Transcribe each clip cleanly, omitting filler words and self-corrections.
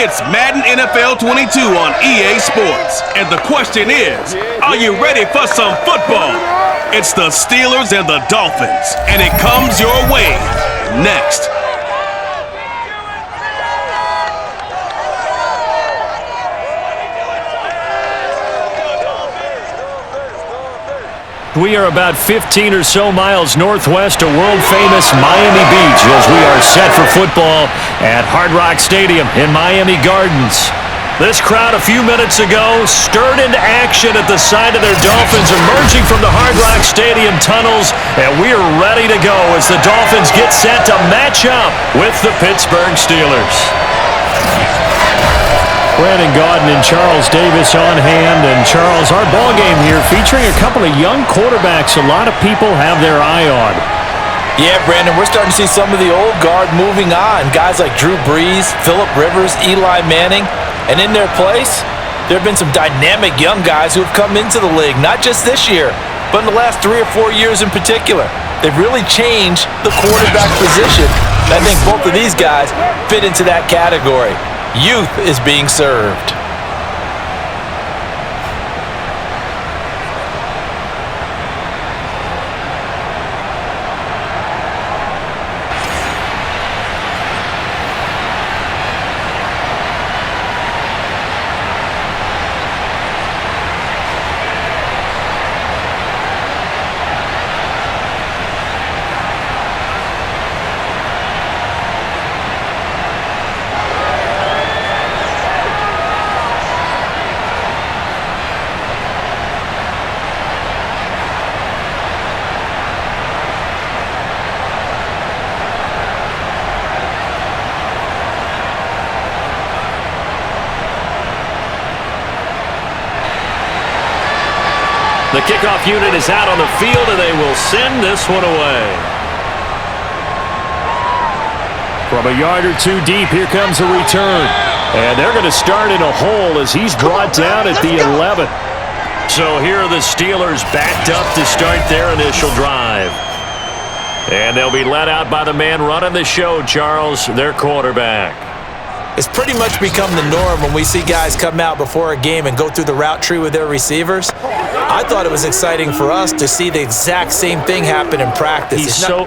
It's Madden NFL 22 on EA Sports. And the question is, are you ready for some football? It's the Steelers and the Dolphins, and it comes your way next. We are about 15 or so miles northwest of world-famous Miami Beach as we are set for football at Hard Rock Stadium in Miami Gardens. This crowd a few minutes ago stirred into action at the side of their Dolphins emerging from the Hard Rock Stadium tunnels, and we are ready to go as the Dolphins get set to match up with the Pittsburgh Steelers. Brandon Gaudin and Charles Davis on hand. And Charles, our ball game here featuring a couple of young quarterbacks a lot of people have their eye on. Yeah, Brandon, we're starting to see some of the old guard moving on. Guys like Drew Brees, Phillip Rivers, Eli Manning. And in their place, there have been some dynamic young guys who have come into the league, not just this year, but in the last 3 or 4 years in particular. They've really changed the quarterback position. And I think both of these guys fit into that category. Youth is being served. The kickoff unit is out on the field, and they will send this one away. From a yard or two deep, here comes a return. And they're going to start in a hole as he's brought down at the 11. So here are the Steelers backed up to start their initial drive. And they'll be let out by the man running the show, Charles, their quarterback. It's pretty much become the norm when we see guys come out before a game and go through the route tree with their receivers. I thought it was exciting for us to see the exact same thing happen in practice.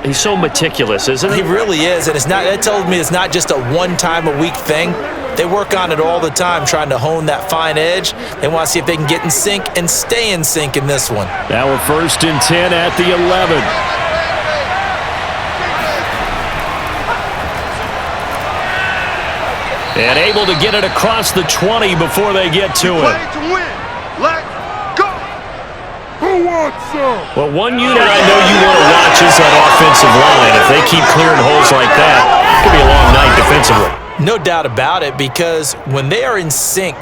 He's so meticulous, isn't he? He really is, and that tells me it's not just a one-time-a-week thing. They work on it all the time, trying to hone that fine edge. They want to see if they can get in sync and stay in sync in this one. Now we're 1st and 10 at the 11. And able to get it across the 20 before they get to it. Well, one unit I know you want to watch is that offensive line. If they keep clearing holes like that, it could be a long night defensively. No doubt about it, because when they are in sync,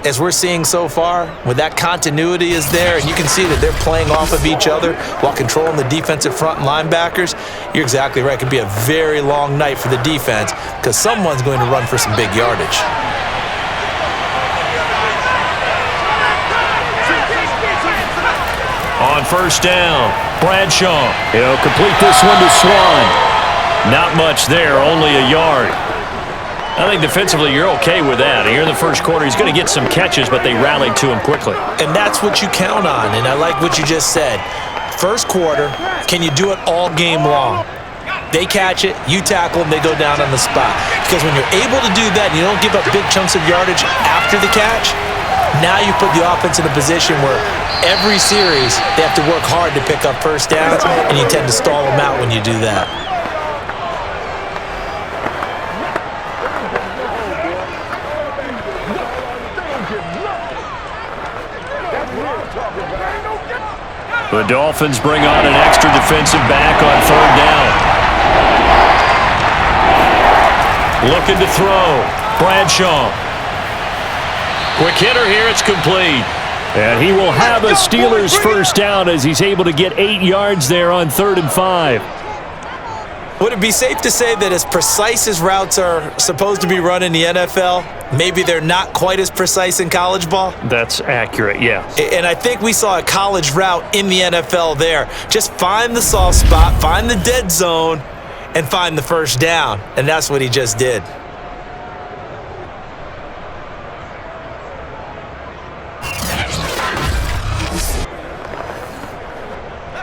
as we're seeing so far, when that continuity is there, and you can see that they're playing off of each other while controlling the defensive front and linebackers, you're exactly right. It could be a very long night for the defense because someone's going to run for some big yardage. On 1st down, Bradshaw. He'll complete this one to Swan. Not much there, only a yard. I think defensively you're okay with that. Here in the first quarter, he's going to get some catches, but they rallied to him quickly. And that's what you count on, and I like what you just said. First quarter, can you do it all game long? They catch it, you tackle them, they go down on the spot. Because when you're able to do that and you don't give up big chunks of yardage after the catch, now you put the offense in a position where every series they have to work hard to pick up first downs, and you tend to stall them out when you do that. The Dolphins bring on an extra defensive back on 3rd down. Looking to throw. Bradshaw. Quick hitter here. It's complete. And he will have a Steelers first down as he's able to get 8 yards there on 3rd and 5. Would it be safe to say that as precise as routes are supposed to be run in the NFL, maybe they're not quite as precise in college ball? That's accurate, yeah. And I think we saw a college route in the NFL there. Just find the soft spot, find the dead zone, and find the first down. And that's what he just did.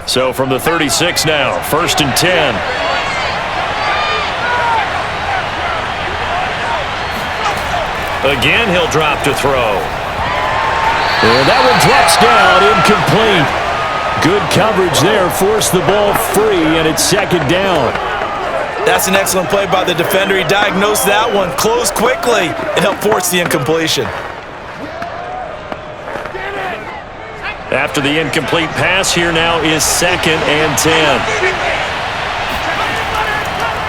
So from the 36 now, 1st and 10. Again, he'll drop to throw. And that one drops down, incomplete. Good coverage there, forced the ball free, and it's 2nd down. That's an excellent play by the defender. He diagnosed that one, closed quickly, and helped force the incompletion. After the incomplete pass, here now is 2nd and 10.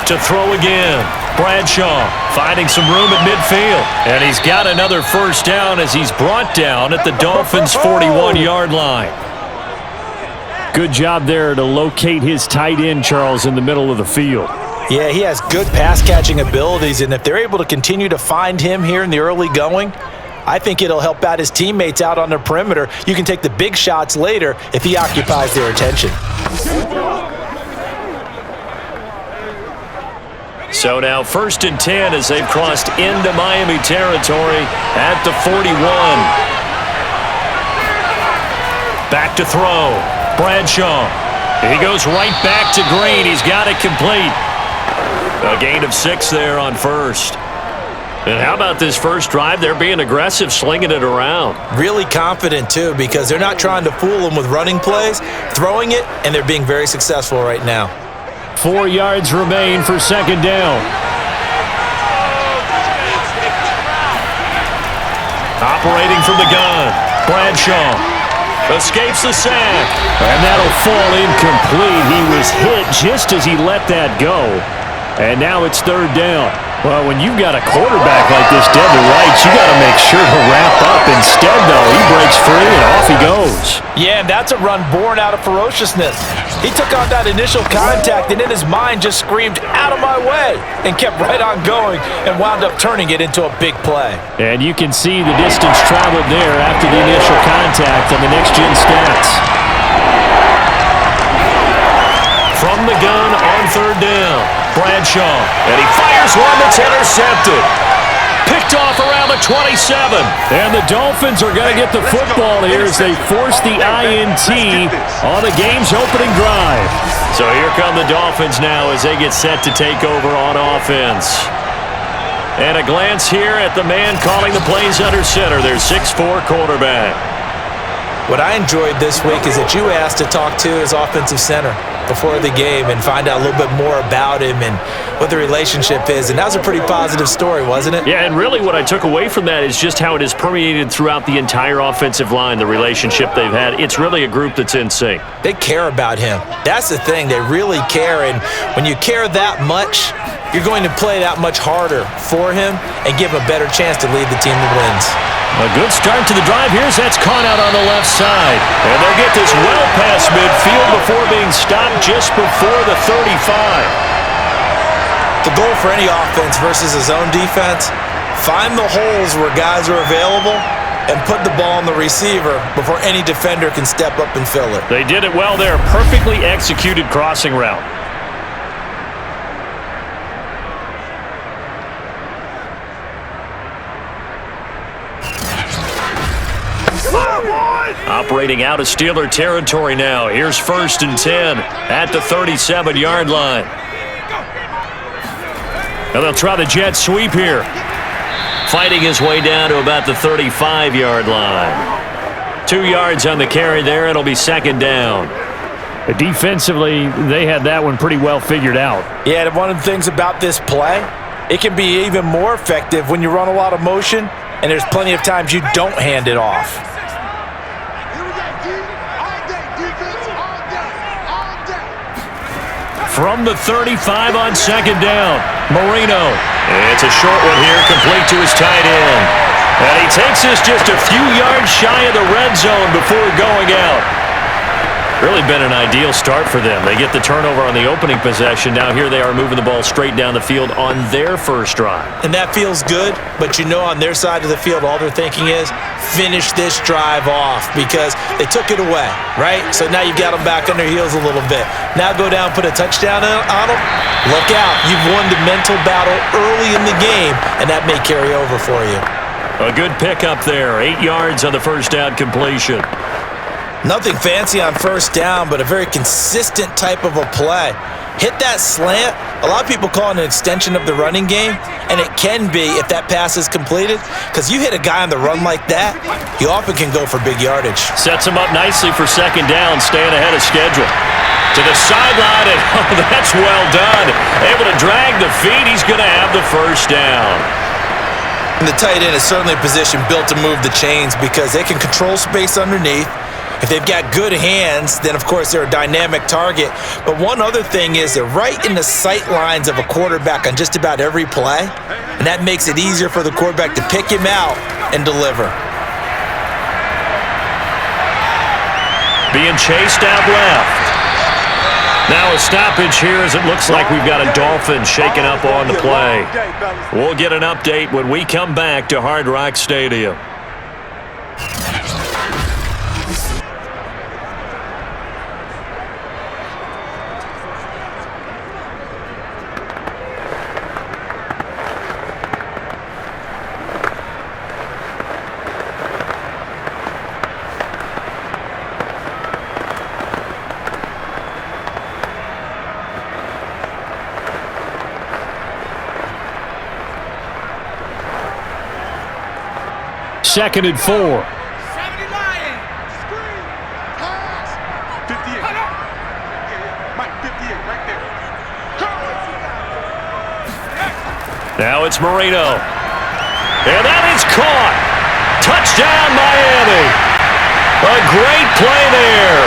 To throw again. Bradshaw finding some room at midfield. And he's got another 1st down as he's brought down at the Dolphins' 41-yard line. Good job there to locate his tight end, Charles, in the middle of the field. Yeah, he has good pass-catching abilities, and if they're able to continue to find him here in the early going, I think it'll help out his teammates out on the perimeter. You can take the big shots later if he occupies their attention. So now 1st and 10 as they've crossed into Miami territory at the 41. Back to throw. Bradshaw. He goes right back to Green. He's got it complete. A gain of 6 there on 1st. And how about this first drive? They're being aggressive, slinging it around. Really confident, too, because they're not trying to fool them with running plays, throwing it, and they're being very successful right now. 4 yards remain for 2nd down. Operating from the gun. Bradshaw escapes the sack. And that'll fall incomplete. He was hit just as he let that go. And now it's 3rd down. Well, when you've got a quarterback like this dead to rights, you got to make sure to wrap up. Instead, though, he breaks free and off he goes. Yeah, and that's a run born out of ferociousness. He took on that initial contact and in his mind just screamed, "Out of my way," and kept right on going and wound up turning it into a big play. And you can see the distance traveled there after the initial contact on the next-gen stats. From the gun on 3rd down, Bradshaw, and he fires one that's intercepted. Picked off around the 27. And the Dolphins are going to get the football here as they force the INT on the game's opening drive. So here come the Dolphins now as they get set to take over on offense. And a glance here at the man calling the plays under center, their 6'4" quarterback. What I enjoyed this week is that you asked to talk to his offensive center before the game and find out a little bit more about him and what the relationship is. And that was a pretty positive story, wasn't it? Yeah, and really what I took away from that is just how it has permeated throughout the entire offensive line, the relationship they've had. It's really a group that's in sync. They care about him. That's the thing. They really care. And when you care that much, you're going to play that much harder for him and give him a better chance to lead the team that wins. A good start to the drive. That's caught out on the left side. And they'll get this well past midfield before being stopped just before the 35. The goal for any offense versus his own defense, find the holes where guys are available and put the ball on the receiver before any defender can step up and fill it. They did it well there. Perfectly executed crossing route. Operating out of Steeler territory now. Here's 1st and 10 at the 37-yard line. And they'll try the jet sweep here. Fighting his way down to about the 35-yard line. 2 yards on the carry there. It'll be 2nd down. Defensively, they had that one pretty well figured out. Yeah, and one of the things about this play, it can be even more effective when you run a lot of motion and there's plenty of times you don't hand it off. From the 35 on 2nd down, Marino. It's a short one here, complete to his tight end. And he takes this just a few yards shy of the red zone before going out. Really been an ideal start for them. They get the turnover on the opening possession. Now here they are moving the ball straight down the field on their first drive. And that feels good, but you know on their side of the field all they're thinking is finish this drive off because they took it away, right? So now you've got them back on their heels a little bit. Now go down, put a touchdown on them. Look out. You've won the mental battle early in the game, and that may carry over for you. A good pickup there. 8 yards on the first down completion. Nothing fancy on first down, but a very consistent type of a play. Hit that slant. A lot of people call it an extension of the running game, and it can be if that pass is completed, because you hit a guy on the run like that, he often can go for big yardage. Sets him up nicely for second down, staying ahead of schedule. To the sideline, and that's well done. Able to drag the feet. He's going to have the first down. And the tight end is certainly a position built to move the chains because they can control space underneath. If they've got good hands, then, of course, they're a dynamic target. But one other thing is they're right in the sight lines of a quarterback on just about every play, and that makes it easier for the quarterback to pick him out and deliver. Being chased out left. Now a stoppage here as it looks like we've got a Dolphin shaking up on the play. We'll get an update when we come back to Hard Rock Stadium. Second and 4. 70 Lions. Screen. Pass. 58. Mike, 58 right there. Now it's Marino. And that is caught. Touchdown, Miami. A great play there.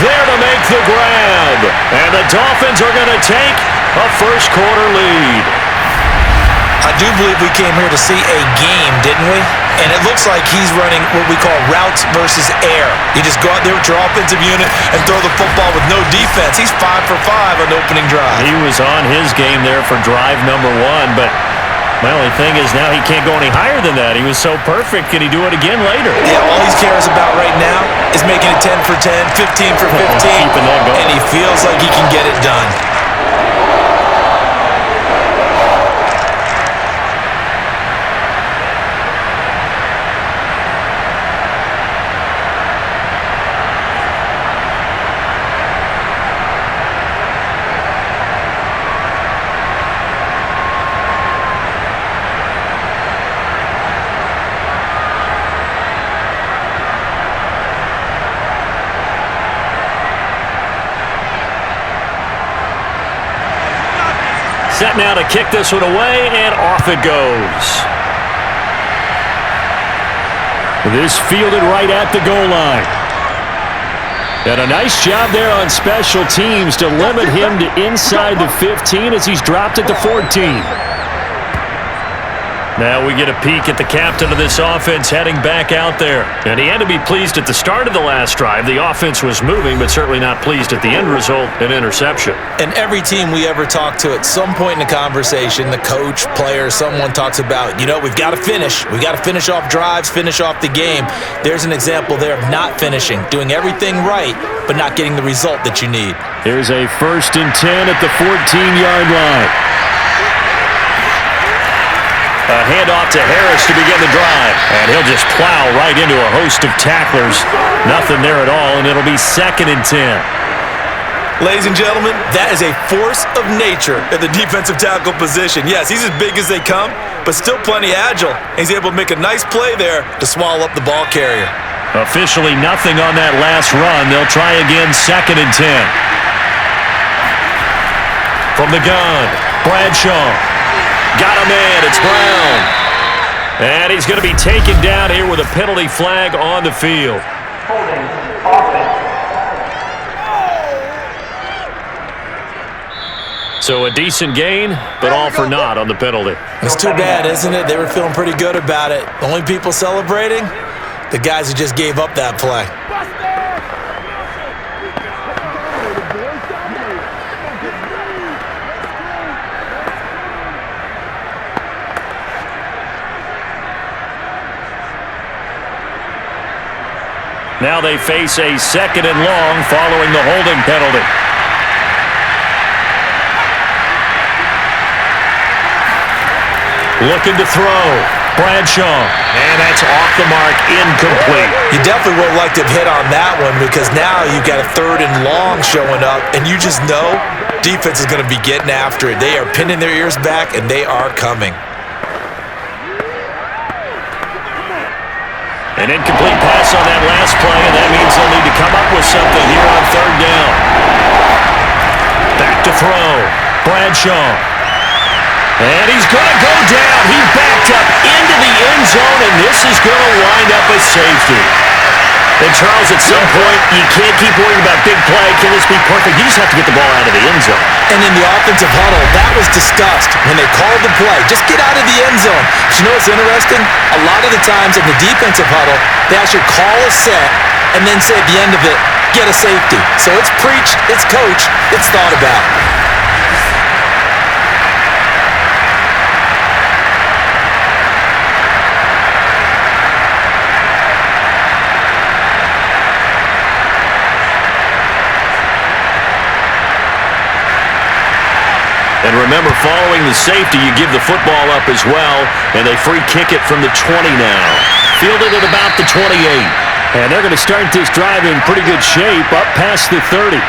There to make the grab. And the Dolphins are going to take a first quarter lead. I do believe we came here to see a game, didn't we? And it looks like he's running what we call routes versus air. You just go out there with your offensive unit and throw the football with no defense. He's 5 for 5 on the opening drive. He was on his game there for drive number 1, but my only thing is now he can't go any higher than that. He was so perfect. Can he do it again later? Yeah, all he cares about right now is making it 10 for 10, 15 for 15, keeping that going. and he feels like he can get it done. Set now to kick this one away, and off it goes. This fielded right at the goal line. And a nice job there on special teams to limit him to inside the 15 as he's dropped it to 14. Now we get a peek at the captain of this offense heading back out there. And he had to be pleased at the start of the last drive. The offense was moving, but certainly not pleased at the end result, an interception. And every team we ever talk to at some point in the conversation, the coach, player, someone talks about, you know, we've got to finish. We've got to finish off drives, finish off the game. There's an example there of not finishing, doing everything right, but not getting the result that you need. Here's a 1st and 10 at the 14-yard line. A handoff to Harris to begin the drive. And he'll just plow right into a host of tacklers. Nothing there at all, and it'll be 2nd and 10. Ladies and gentlemen, that is a force of nature at the defensive tackle position. Yes, he's as big as they come, but still plenty agile. He's able to make a nice play there to swallow up the ball carrier. Officially nothing on that last run. They'll try again, 2nd and 10. From the gun, Bradshaw. Got him in. It's Brown. And he's going to be taken down here with a penalty flag on the field. So a decent gain, but all for naught on the penalty. It's too bad, isn't it? They were feeling pretty good about it. The only people celebrating, the guys who just gave up that play. Now they face a 2nd and long following the holding penalty. Looking to throw. Bradshaw. And that's off the mark, incomplete. You definitely would have liked to have hit on that one because now you've got a 3rd and long showing up, and you just know defense is going to be getting after it. They are pinning their ears back, and they are coming. An incomplete pass on that last play, and that means they'll need to come up with something here on 3rd down. Back to throw. Bradshaw. And he's going to go down. He backed up into the end zone, and this is going to wind up a safety. And, Charles, at some point, you can't keep worrying about big play. Can this be perfect? You just have to get the ball out of the end zone. And in the offensive huddle, that was discussed when they called the play. Just get out of the end zone. But you know what's interesting? A lot of the times in the defensive huddle, they actually call a set and then say at the end of it, get a safety. So it's preached, it's coached, it's thought about. And remember, following the safety, you give the football up as well, and they free kick it from the 20 now. Fielded at about the 28. And they're going to start this drive in pretty good shape, up past the 30.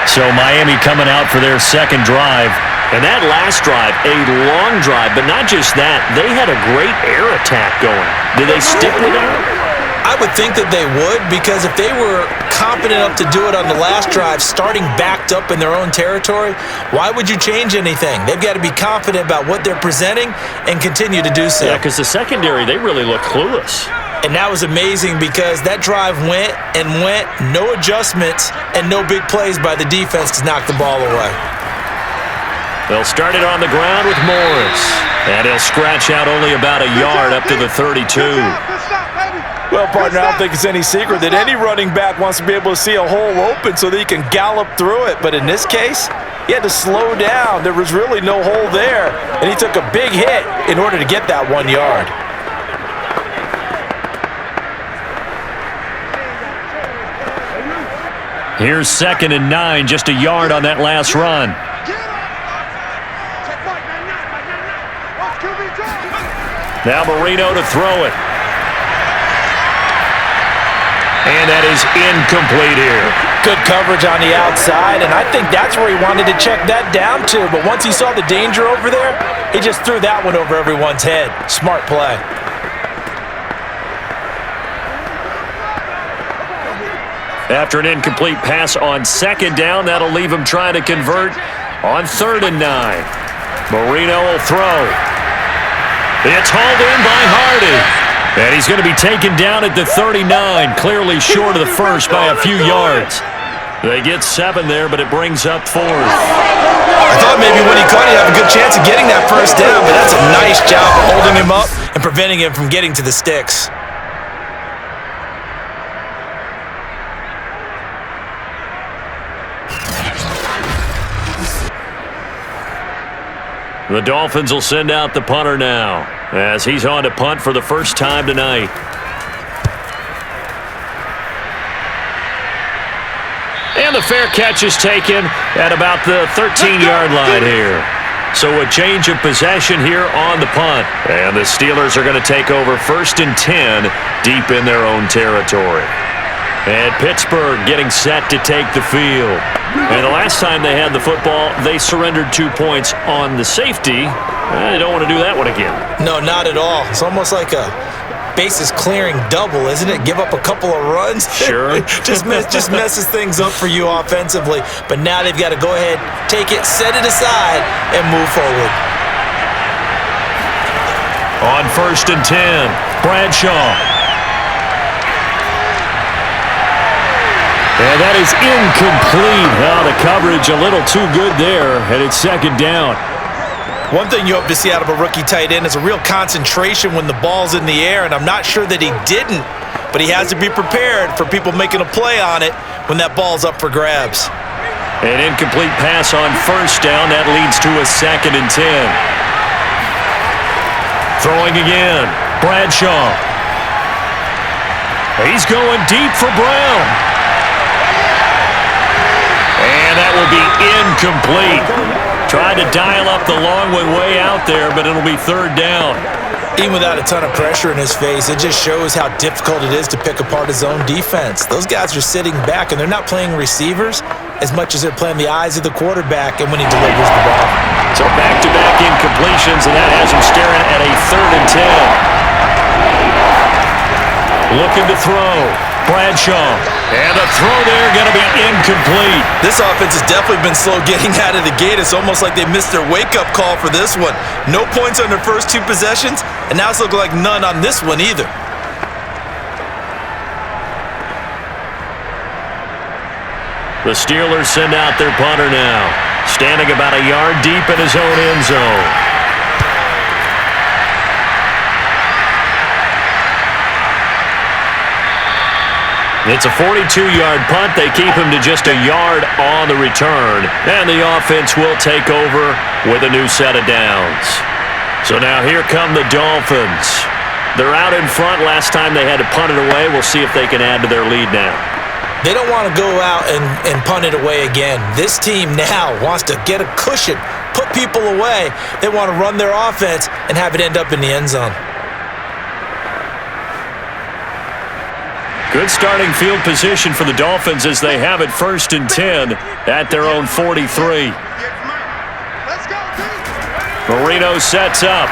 So Miami coming out for their second drive. And that last drive, a long drive, but not just that. They had a great air attack going. Did they stick with that? I would think that they would, because if they were confident enough to do it on the last drive, starting backed up in their own territory, why would you change anything? They've got to be confident about what they're presenting and continue to do so. Yeah, because the secondary, they really look clueless. And that was amazing because that drive went and went, no adjustments and no big plays by the defense to knock the ball away. They'll start it on the ground with Morris. And he'll scratch out only about a yard up to the 32. Well, partner, I don't think it's any secret that any running back wants to be able to see a hole open so that he can gallop through it. But in this case, he had to slow down. There was really no hole there, and he took a big hit in order to get that 1 yard. Here's 2nd and 9, just a yard on that last run. Now Marino to throw it. And that is incomplete here. Good coverage on the outside, and I think that's where he wanted to check that down to. But once he saw the danger over there, he just threw that one over everyone's head. Smart play. After an incomplete pass on 2nd down, that'll leave him trying to convert on 3rd and 9. Marino will throw. It's hauled in by Hardy. And he's going to be taken down at the 39, clearly short of the first by a few yards. They get 7 there, but it brings up 4th. I thought maybe when he caught it, he'd have a good chance of getting that first down, but that's a nice job of holding him up and preventing him from getting to the sticks. The Dolphins will send out the punter now, as he's on to punt for the first time tonight. And the fair catch is taken at about the 13-yard line here. So a change of possession here on the punt. And the Steelers are going to take over 1st and 10 deep in their own territory. And Pittsburgh getting set to take the field. And the last time they had the football, they surrendered 2 points on the safety. They don't want to do that one again. No, not at all. It's almost like a bases clearing double, isn't it? Give up a couple of runs. Sure. just messes things up for you offensively. But now they've got to go ahead, take it, set it aside, and move forward. On 1st and 10, Bradshaw. And that is incomplete. Well, the coverage a little too good there, and it's 2nd down. One thing you hope to see out of a rookie tight end is a real concentration when the ball's in the air, and I'm not sure that he didn't, but he has to be prepared for people making a play on it when that ball's up for grabs. An incomplete pass on 1st down. That leads to a 2nd and 10. Throwing again. Bradshaw. He's going deep for Brown. And that will be incomplete. Tried to dial up the long one way out there, but it'll be third down. Even without a ton of pressure in his face, it just shows how difficult it is to pick apart his own defense. Those guys are sitting back, and they're not playing receivers as much as they're playing the eyes of the quarterback and when he delivers the ball. So back-to-back incompletions, and that has him staring at a 3rd and 10. Looking to throw. Bradshaw. And the throw there going to be incomplete. This offense has definitely been slow getting out of the gate. It's almost like they missed their wake-up call for this one. No points on their first 2 possessions, and now it's looking like none on this one either. The Steelers send out their punter now. Standing about a yard deep in his own end zone. It's a 42-yard punt. They keep him to just a yard on the return. And the offense will take over with a new set of downs. So now here come the Dolphins. They're out in front. Last time they had to punt it away. We'll see if they can add to their lead now. They don't want to go out and punt it away again. This team now wants to get a cushion, put people away. They want to run their offense and have it end up in the end zone. Good starting field position for the Dolphins as they have it 1st and 10 at their own 43. Marino sets up.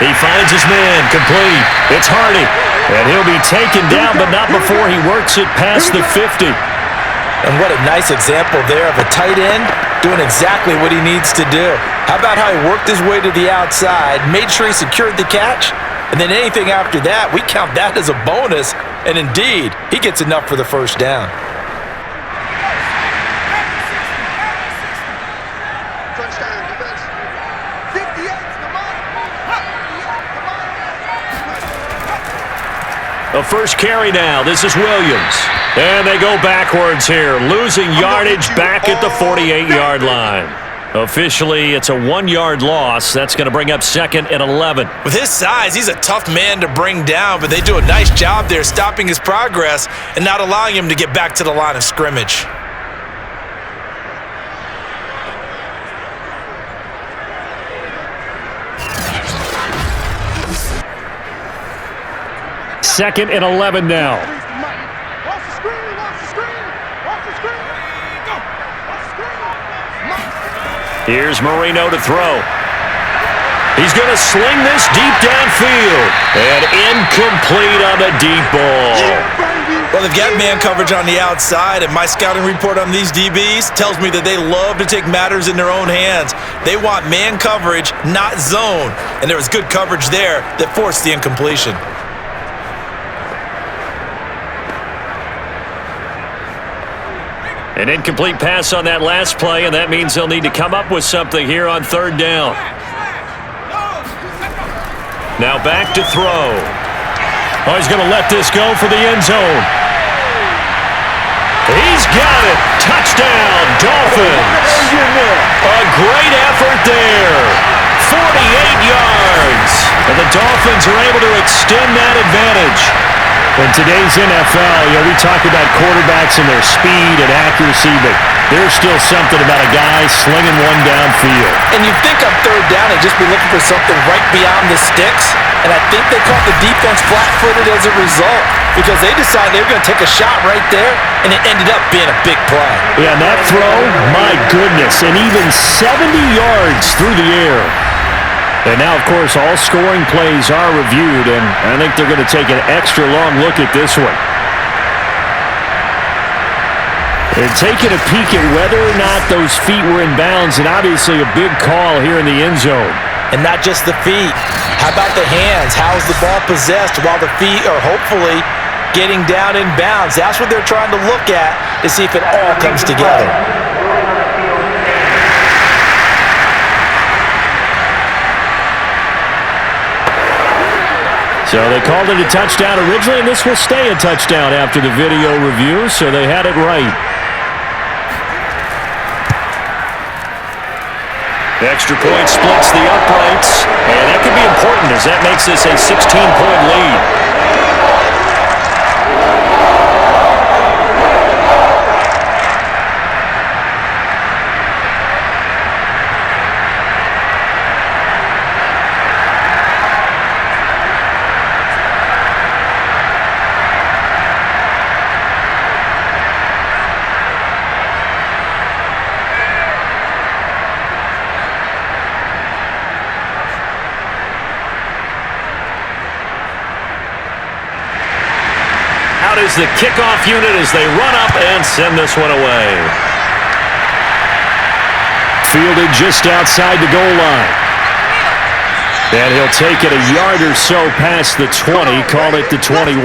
He finds his man, complete. It's Hardy, and he'll be taken down, but not before he works it past the 50. And what a nice example there of a tight end doing exactly what he needs to do. How about how he worked his way to the outside, made sure he secured the catch, and then anything after that, we count that as a bonus. And indeed, he gets enough for the first down. The first carry now. This is Williams. And they go backwards here, losing yardage back at the 48-yard line. Officially, it's a 1-yard loss. That's going to bring up 2nd and 11. With his size, he's a tough man to bring down, but they do a nice job there stopping his progress and not allowing him to get back to the line of scrimmage. Second and 11 now. Here's Marino to throw. He's going to sling this deep downfield. And incomplete on the deep ball. Well, they've got man coverage on the outside, and my scouting report on these DBs tells me that they love to take matters in their own hands. They want man coverage, not zone. And there was good coverage there that forced the incompletion. An incomplete pass on that last play, and that means they'll need to come up with something here on 3rd down. Now back to throw. Oh, he's going to let this go for the end zone. He's got it. Touchdown, Dolphins. A great effort there. 48 yards. And the Dolphins are able to extend that advantage. In today's NFL, we talk about quarterbacks and their speed and accuracy, but there's still something about a guy slinging one downfield. And you'd think on 3rd down they'd just be looking for something right beyond the sticks, and I think they caught the defense flat-footed as a result because they decided they were going to take a shot right there, and it ended up being a big play. Yeah, and that throw, my goodness, and even 70 yards through the air. And now, of course, all scoring plays are reviewed, and I think they're going to take an extra long look at this one. They're taking a peek at whether or not those feet were in bounds, and obviously a big call here in the end zone. And not just the feet. How about the hands? How's the ball possessed while the feet are hopefully getting down in bounds? That's what they're trying to look at to see if it all comes together. So they called it a touchdown originally, and this will stay a touchdown after the video review, so they had it right. The extra point splits the uprights, and that could be important as that makes this a 16-point lead. the kickoff unit as they run up and send this one away. Fielded just outside the goal line. And he'll take it a yard or so past the 20, call it the 21.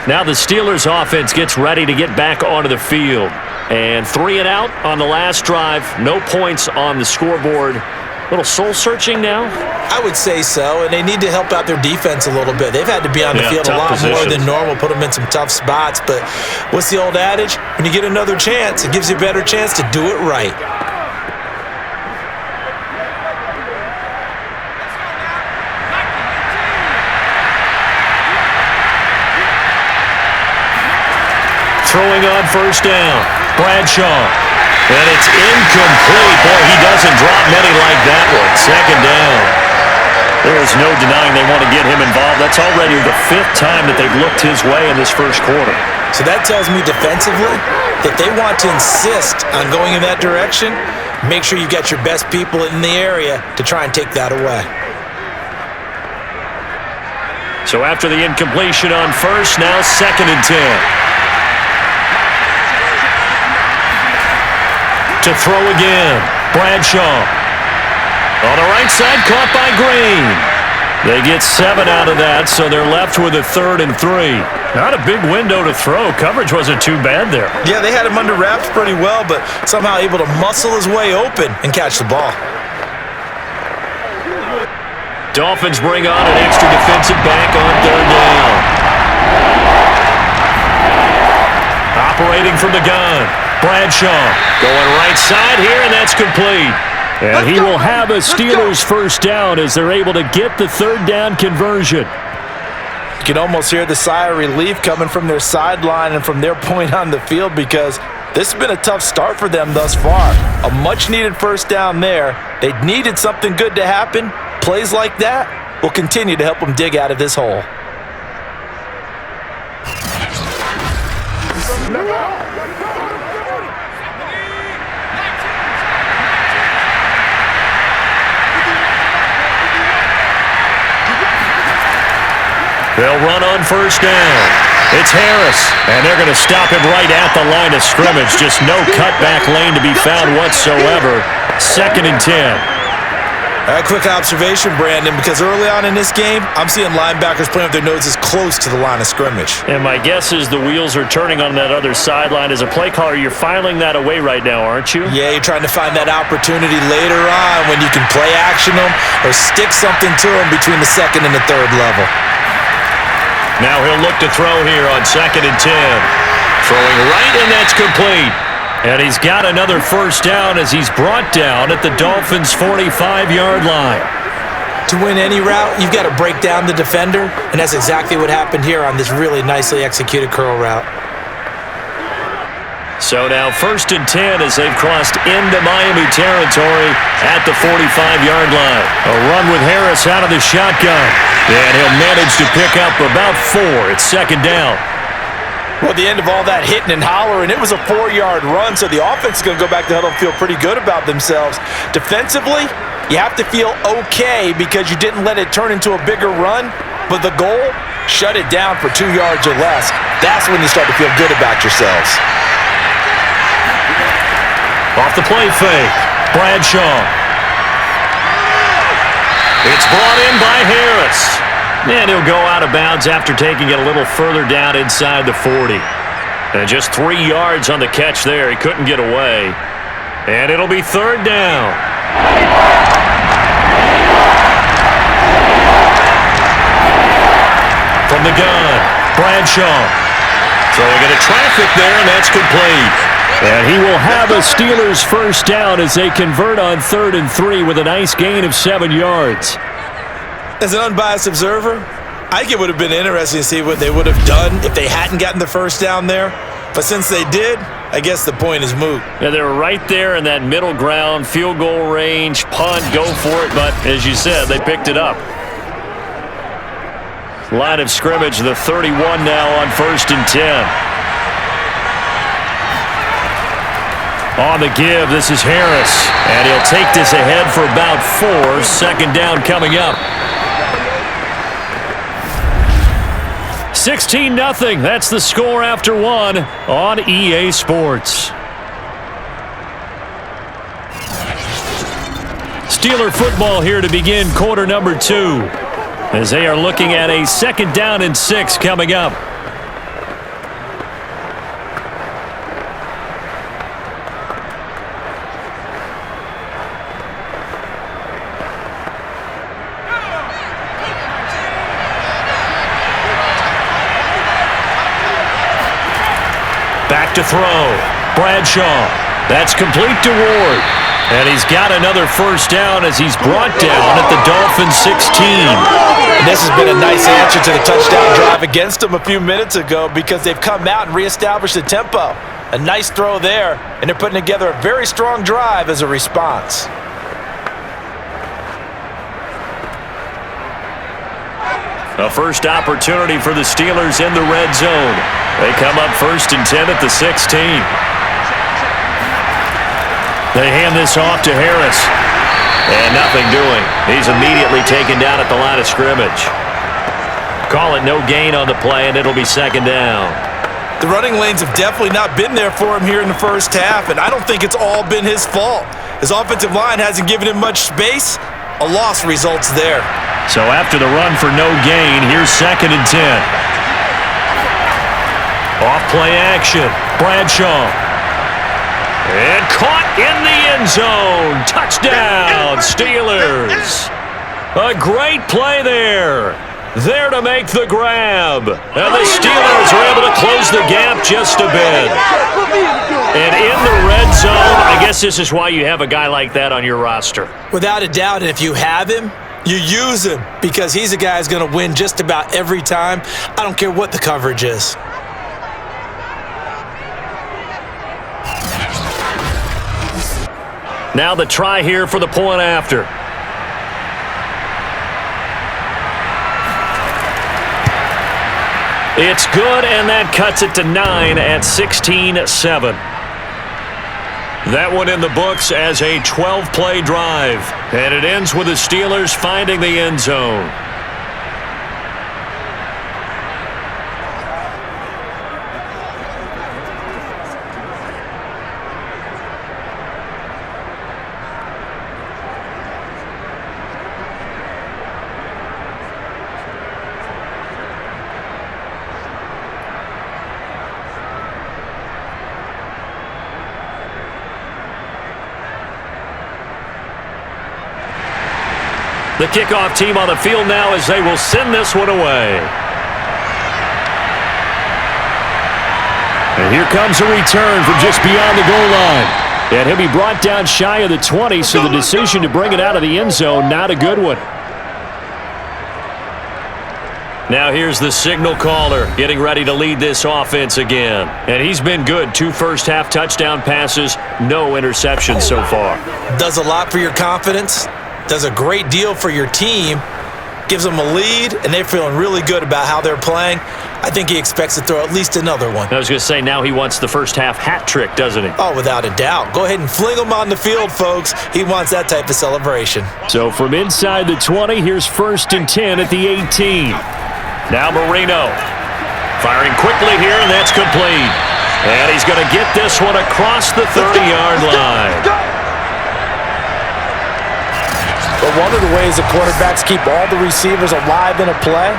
Now the Steelers offense gets ready to get back onto the field. And 3 and out on the last drive. No points on the scoreboard. Little soul-searching now? I would say so, and they need to help out their defense a little bit. They've had to be on the field a lot more than normal, put them in some tough spots. But what's the old adage? When you get another chance, it gives you a better chance to do it right. Throwing on first down. Bradshaw. And it's incomplete. Boy, he doesn't drop many like that one. Second down. There is no denying they want to get him involved. That's already the 5th time that they've looked his way in this first quarter. So that tells me defensively that they want to insist on going in that direction. Make sure you've got your best people in the area to try and take that away. So after the incompletion on first, now 2nd and 10. To throw again, Bradshaw. On the right side, caught by Green. They get 7 out of that, so they're left with a 3rd and 3. Not a big window to throw. Coverage wasn't too bad there. Yeah, they had him under wraps pretty well, but somehow able to muscle his way open and catch the ball. Dolphins bring on an extra defensive back on 3rd down. Operating from the gun. Bradshaw going right side here, and that's complete. And he will have a Steelers first down as they're able to get the 3rd down conversion. You can almost hear the sigh of relief coming from their sideline and from their point on the field because this has been a tough start for them thus far. A much-needed first down there. They needed something good to happen. Plays like that will continue to help them dig out of this hole. They'll run on first down. It's Harris, and they're going to stop him right at the line of scrimmage. Just no cutback lane to be found whatsoever. 2nd and 10. A quick observation, Brandon, because early on in this game, I'm seeing linebackers playing with their noses close to the line of scrimmage. And my guess is the wheels are turning on that other sideline. As a play caller, you're filing that away right now, aren't you? Yeah, you're trying to find that opportunity later on when you can play action them or stick something to them between the 2nd and the 3rd level. Now he'll look to throw here on 2nd and 10. Throwing right, and that's complete. And he's got another first down as he's brought down at the Dolphins' 45-yard line. To win any route, you've got to break down the defender, and that's exactly what happened here on this really nicely executed curl route. So now 1st and 10 as they've crossed into Miami territory at the 45-yard line. A run with Harris out of the shotgun. And he'll manage to pick up about 4. It's 2nd down. Well, at the end of all that hitting and hollering, it was a 4-yard run, so the offense is going to go back to huddle and feel pretty good about themselves. Defensively, you have to feel okay because you didn't let it turn into a bigger run, but the goal, shut it down for 2 yards or less. That's when you start to feel good about yourselves. Off the play fake, Bradshaw. It's brought in by Harris. And he'll go out of bounds after taking it a little further down inside the 40. And just 3 yards on the catch there. He couldn't get away. And it'll be 3rd down. From the gun, Bradshaw. Throwing into traffic there, and that's complete. And he will have a Steelers first down as they convert on 3rd and 3 with a nice gain of 7 yards. As an unbiased observer, I think it would have been interesting to see what they would have done if they hadn't gotten the first down there. But since they did, I guess the point is moot. Yeah, they were right there in that middle ground, field goal range, punt, go for it. But as you said, they picked it up. Line of scrimmage, the 31 now on 1st and 10. On the give, this is Harris. And he'll take this ahead for about 4. 2nd down coming up. 16-0. That's the score after one on EA Sports. Steeler football here to begin quarter number 2, as they are looking at a 2nd down and 6 coming up. Back to throw. Bradshaw. That's complete to Ward. And he's got another first down as he's brought down at the Dolphins 16. And this has been a nice answer to the touchdown drive against them a few minutes ago because they've come out and reestablished the tempo. A nice throw there, and they're putting together a very strong drive as a response. A first opportunity for the Steelers in the red zone. They come up 1st and 10 at the 16. They hand this off to Harris. And nothing doing. He's immediately taken down at the line of scrimmage. Call it no gain on the play, and it'll be 2nd down. The running lanes have definitely not been there for him here in the first half, and I don't think it's all been his fault. His offensive line hasn't given him much space. A loss results there. So after the run for no gain, here's 2nd and 10. Off play action. Bradshaw. And caught in the end zone. Touchdown, Steelers. A great play there. There to make the grab. And the Steelers are able to close the gap just a bit. And in the red zone, I guess this is why you have a guy like that on your roster. Without a doubt, and if you have him, you use him because he's a guy who's going to win just about every time. I don't care what the coverage is. Now the try here for the point after. It's good, and that cuts it to 9 at 16-7. That one in the books as a 12-play drive. And it ends with the Steelers finding the end zone. The kickoff team on the field now as they will send this one away. And here comes a return from just beyond the goal line. And he'll be brought down shy of the 20, so the decision to bring it out of the end zone, not a good one. Now here's the signal caller getting ready to lead this offense again. And he's been good. 2 first-half touchdown passes, no interceptions so far. Does a lot for your confidence. Does a great deal for your team, gives them a lead, and they're feeling really good about how they're playing. I think he expects to throw at least another one. I was going to say, now he wants the first-half hat trick, doesn't he? Oh, without a doubt. Go ahead and fling him on the field, folks. He wants that type of celebration. So from inside the 20, here's 1st and 10 at the 18. Now Marino. Firing quickly here, and that's complete. And he's going to get this one across the 30-yard line. But one of the ways that quarterbacks keep all the receivers alive in a play,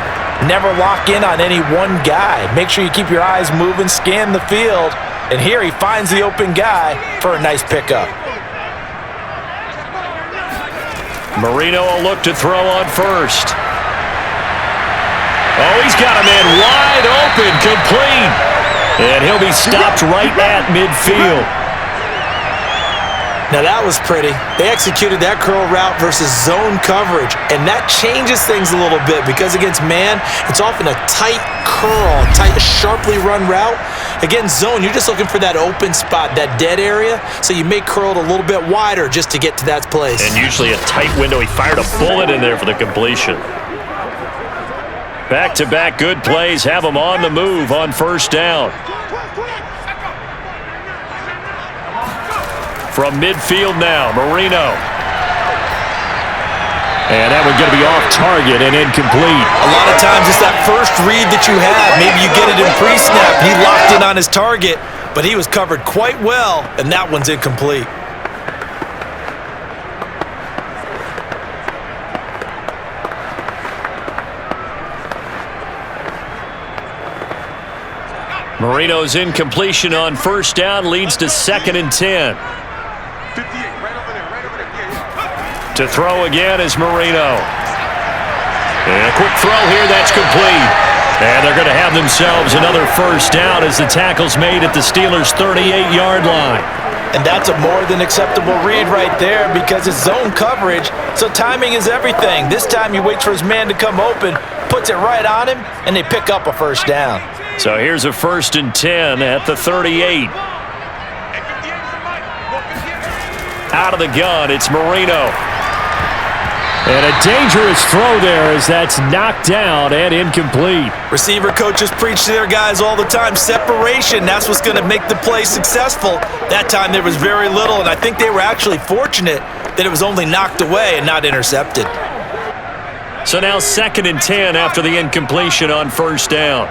never lock in on any one guy. Make sure you keep your eyes moving, scan the field, and here he finds the open guy for a nice pickup. Marino will look to throw on first. Oh, he's got a man wide open, complete. And he'll be stopped right at midfield. Now that was pretty. They executed that curl route versus zone coverage, and that changes things a little bit because against man, it's often a tight curl, tight, sharply run route. Against zone, you're just looking for that open spot, that dead area, so you may curl it a little bit wider just to get to that place. And usually a tight window. He fired a bullet in there for the completion. Back-to-back good plays have him on the move on first down. From midfield now, Marino. And that one going to be off target and incomplete. A lot of times it's that first read that you have. Maybe you get it in pre-snap. He locked in on his target, but he was covered quite well, and that one's incomplete. Marino's incompletion on first down leads to 2nd and 10. 58, right over there, right over there. Yeah. To throw again is Marino. And a quick throw here, that's complete. And they're going to have themselves another first down as the tackle's made at the Steelers' 38-yard line. And that's a more than acceptable read right there because it's zone coverage, so timing is everything. This time he waits for his man to come open, puts it right on him, and they pick up a first down. So here's a 1st and 10 at the 38. Out of the gun, it's Marino. And a dangerous throw there as that's knocked down and incomplete. Receiver coaches preach to their guys all the time. Separation, that's what's going to make the play successful. That time there was very little, and I think they were actually fortunate that it was only knocked away and not intercepted. So now 2nd and 10 after the incompletion on first down.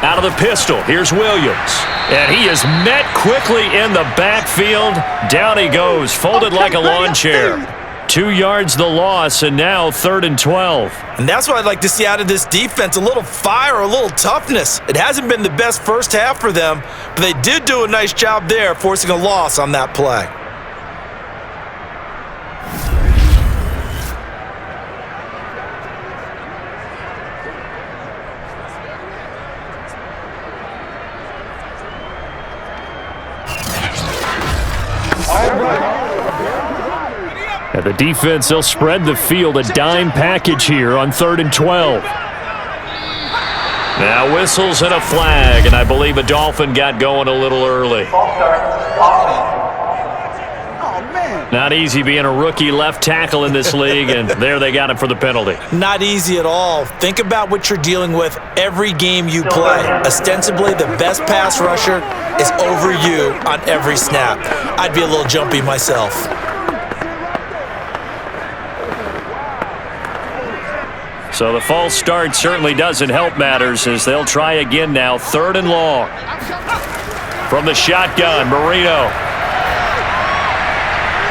Out of the pistol, here's Williams. And he is met quickly in the backfield. Down he goes, folded like a lawn chair. 2 yards the loss, and now 3rd and 12. And that's what I'd like to see out of this defense, a little fire, a little toughness. It hasn't been the best first half for them, but they did do a nice job there, forcing a loss on that play. And the defense, they'll spread the field, a dime package here on 3rd and 12. Now whistles and a flag, and I believe a Dolphin got going a little early. Not easy being a rookie left tackle in this league, and there they got him for the penalty. Not easy at all. Think about what you're dealing with every game you play. Ostensibly, the best pass rusher is over you on every snap. I'd be a little jumpy myself. So the false start certainly doesn't help matters as they'll try again now, 3rd and long. From the shotgun, Marino.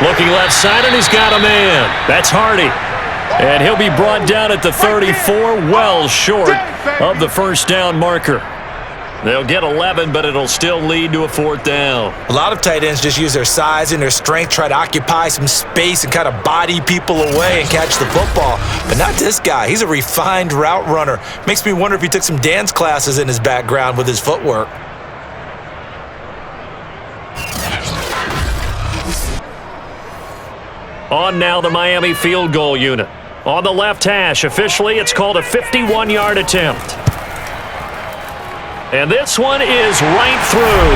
Looking left side, and he's got a man. That's Hardy. And he'll be brought down at the 34, well short of the first down marker. They'll get 11, but it'll still lead to a 4th down. A lot of tight ends just use their size and their strength, try to occupy some space and kind of body people away and catch the football. But not this guy. He's a refined route runner. Makes me wonder if he took some dance classes in his background with his footwork. On now the Miami field goal unit. On the left hash, officially it's called a 51-yard attempt. And this one is right through.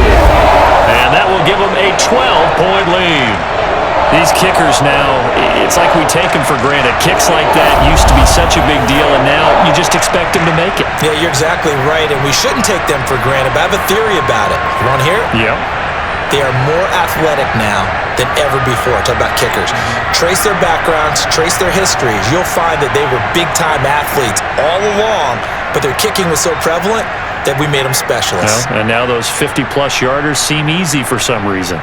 And that will give them a 12-point lead. These kickers now, it's like we take them for granted. Kicks like that used to be such a big deal, and now you just expect them to make it. Yeah, you're exactly right, and we shouldn't take them for granted, but I have a theory about it. You want to hear it? Yep. They are more athletic now than ever before. Talk about kickers. Trace their backgrounds, trace their histories. You'll find that they were big-time athletes all along, but their kicking was so prevalent that we made them specialists. Well, and now those 50-plus yarders seem easy for some reason.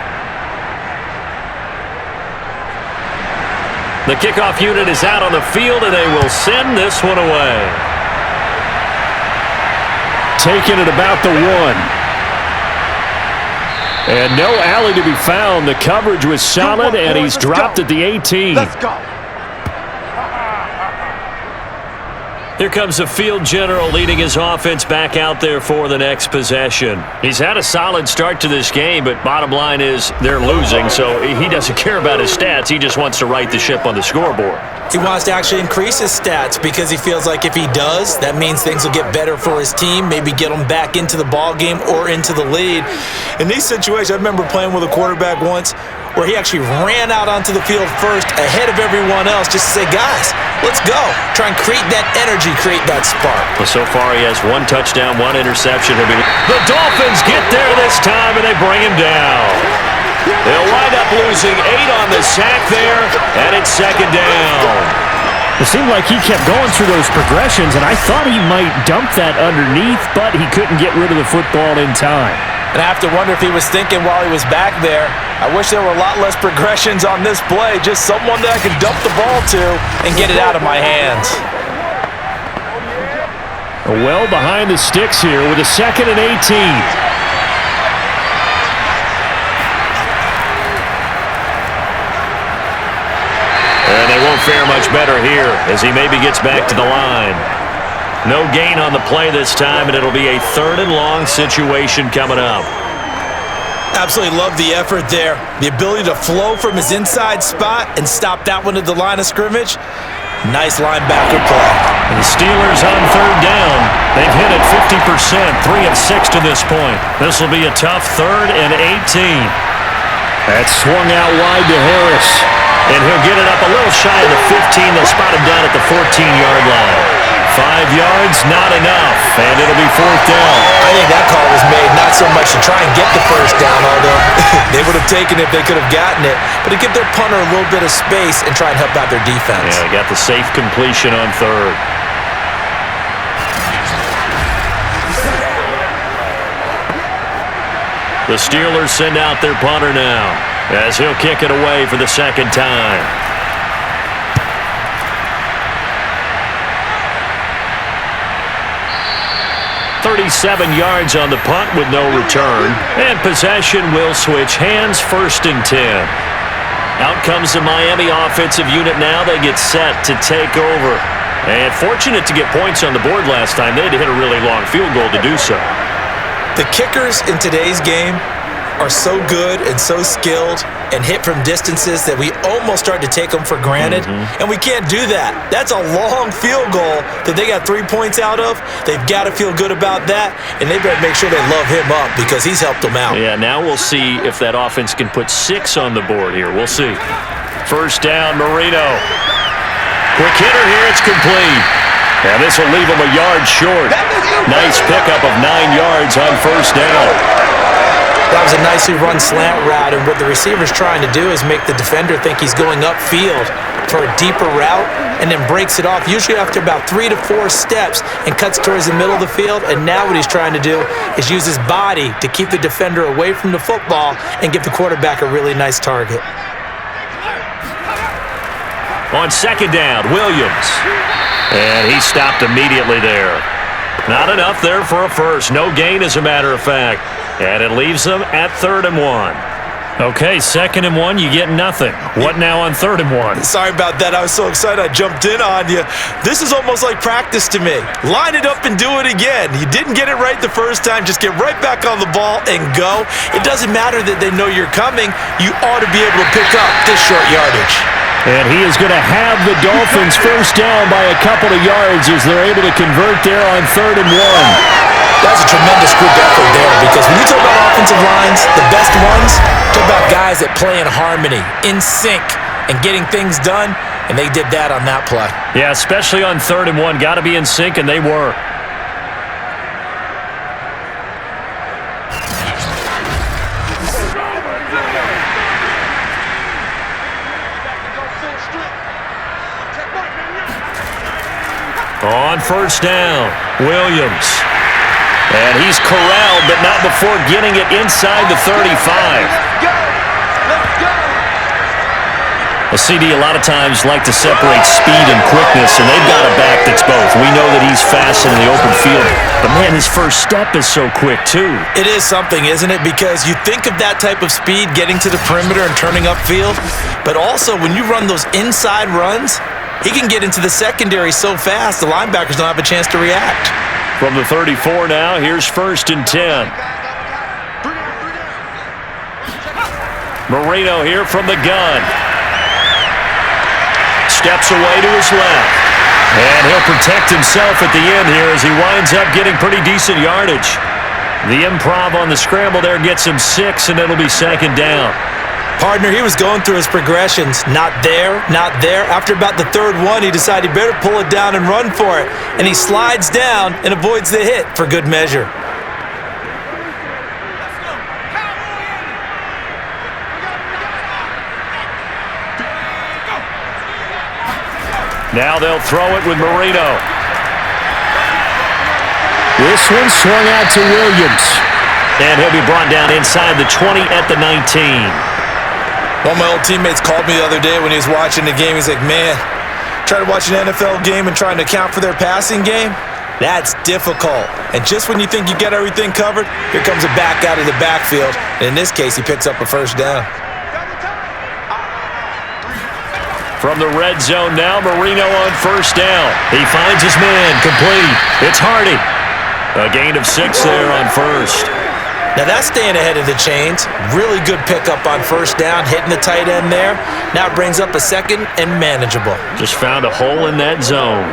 The kickoff unit is out on the field, and they will send this one away. Taking it about the 1. And no alley to be found. The coverage was solid, and he's dropped at the 18. Let's go. Here comes the field general leading his offense back out there for the next possession. He's had a solid start to this game, but bottom line is they're losing, so he doesn't care about his stats. He just wants to right the ship on the scoreboard. He wants to actually increase his stats because he feels like if he does, that means things will get better for his team, maybe get him back into the ball game or into the lead. In these situations, I remember playing with a quarterback once where he actually ran out onto the field first ahead of everyone else just to say, guys, let's go. Try and create that energy, create that spark. Well, so far he has 1 touchdown, 1 interception. The Dolphins get there this time, and they bring him down. They'll wind up losing 8 on the sack there, and it's second down. It seemed like he kept going through those progressions, and I thought he might dump that underneath, but he couldn't get rid of the football in time. And I have to wonder if he was thinking while he was back there, I wish there were a lot less progressions on this play, just someone that I could dump the ball to and get it out of my hands. Well behind the sticks here with a 2nd and 18. And they won't fare much better here as he maybe gets back to the line. No gain on the play this time, and it'll be a 3rd and long situation coming up. Absolutely love the effort there. The ability to flow from his inside spot and stop that one at the line of scrimmage. Nice linebacker play. And the Steelers on 3rd down. They've hit it 50%, 3 of 6 to this point. This will be a tough 3rd and 18. That swung out wide to Harris. And he'll get it up a little shy of the 15. They'll spot him down at the 14-yard line. 5 yards, not enough, and it'll be 4th down. I think that call was made not so much to try and get the first down, although they would have taken it if they could have gotten it, but to give their punter a little bit of space and try and help out their defense. Yeah, they got the safe completion on 3rd. The Steelers send out their punter now as he'll kick it away for the 2nd time. .37 yards on the punt with no return. And possession will switch hands, 1st and 10. Out comes the Miami offensive unit now. They get set to take over. And fortunate to get points on the board last time. They had to hit a really long field goal to do so. The kickers in today's game are so good and so skilled and hit from distances that we almost start to take them for granted, and we can't do that. That's a long field goal that they got 3 points out of. They've got to feel good about that, and they better make sure they love him up because he's helped them out. Yeah, now we'll see if that offense can put 6 on the board here. We'll see. 1st down, Marino. Quick hitter here, it's complete. And this will leave him a yard short. Nice pickup of 9 yards on 1st down. That was a nicely run slant route, and what the receiver's trying to do is make the defender think he's going upfield for a deeper route and then breaks it off, usually after about 3 to 4 steps, and cuts towards the middle of the field. And now what he's trying to do is use his body to keep the defender away from the football and give the quarterback a really nice target. On 2nd down, Williams. And he stopped immediately there. Not enough there for a first. No gain, as a matter of fact. And it leaves them at 3rd and 1. Okay, 2nd and 1, you get nothing. What now on 3rd and 1? Sorry about that. I was so excited I jumped in on you. This is almost like practice to me. Line it up and do it again. You didn't get it right the first time. Just get right back on the ball and go. It doesn't matter that they know you're coming. You ought to be able to pick up this short yardage. And he is going to have the Dolphins 1st down by a couple of yards as they're able to convert there on 3rd and 1. That's a tremendous group effort there, because when you talk about offensive lines, the best ones, talk about guys that play in harmony, in sync, and getting things done, and they did that on that play. Yeah, especially on 3rd and 1. Got to be in sync, and they were. On 1st down, Williams. And he's corralled, but not before getting it inside the 35. A CD a lot of times like to separate speed and quickness, and they've got a back that's both. We know that he's fast in the open field, but man, his first step is so quick too. It is something, isn't it? Because you think of that type of speed getting to the perimeter and turning upfield, but also when you run those inside runs, he can get into the secondary so fast, the linebackers don't have a chance to react. From the 34 now, here's 1st and 10. Marino here from the gun. Steps away to his left. And he'll protect himself at the end here as he winds up getting pretty decent yardage. The improv on the scramble there gets him 6, and it'll be 2nd down. Partner, he was going through his progressions. Not there, not there. After about the 3rd one, he decided he better pull it down and run for it. And he slides down and avoids the hit for good measure. Now they'll throw it with Marino. This one swung out to Williams. And he'll be brought down inside the 20 at the 19. One of my old teammates called me the other day when he was watching the game. He's like, man, trying to watch an NFL game and trying to account for their passing game? That's difficult. And just when you think you get everything covered, here comes a back out of the backfield. And in this case, he picks up a first down. From the red zone now, Marino on first down. He finds his man, complete. It's Hardy. A gain of 6 there on first. Now that's staying ahead of the chains. Really good pickup on first down, hitting the tight end there. Now it brings up a second and manageable. Just found a hole in that zone.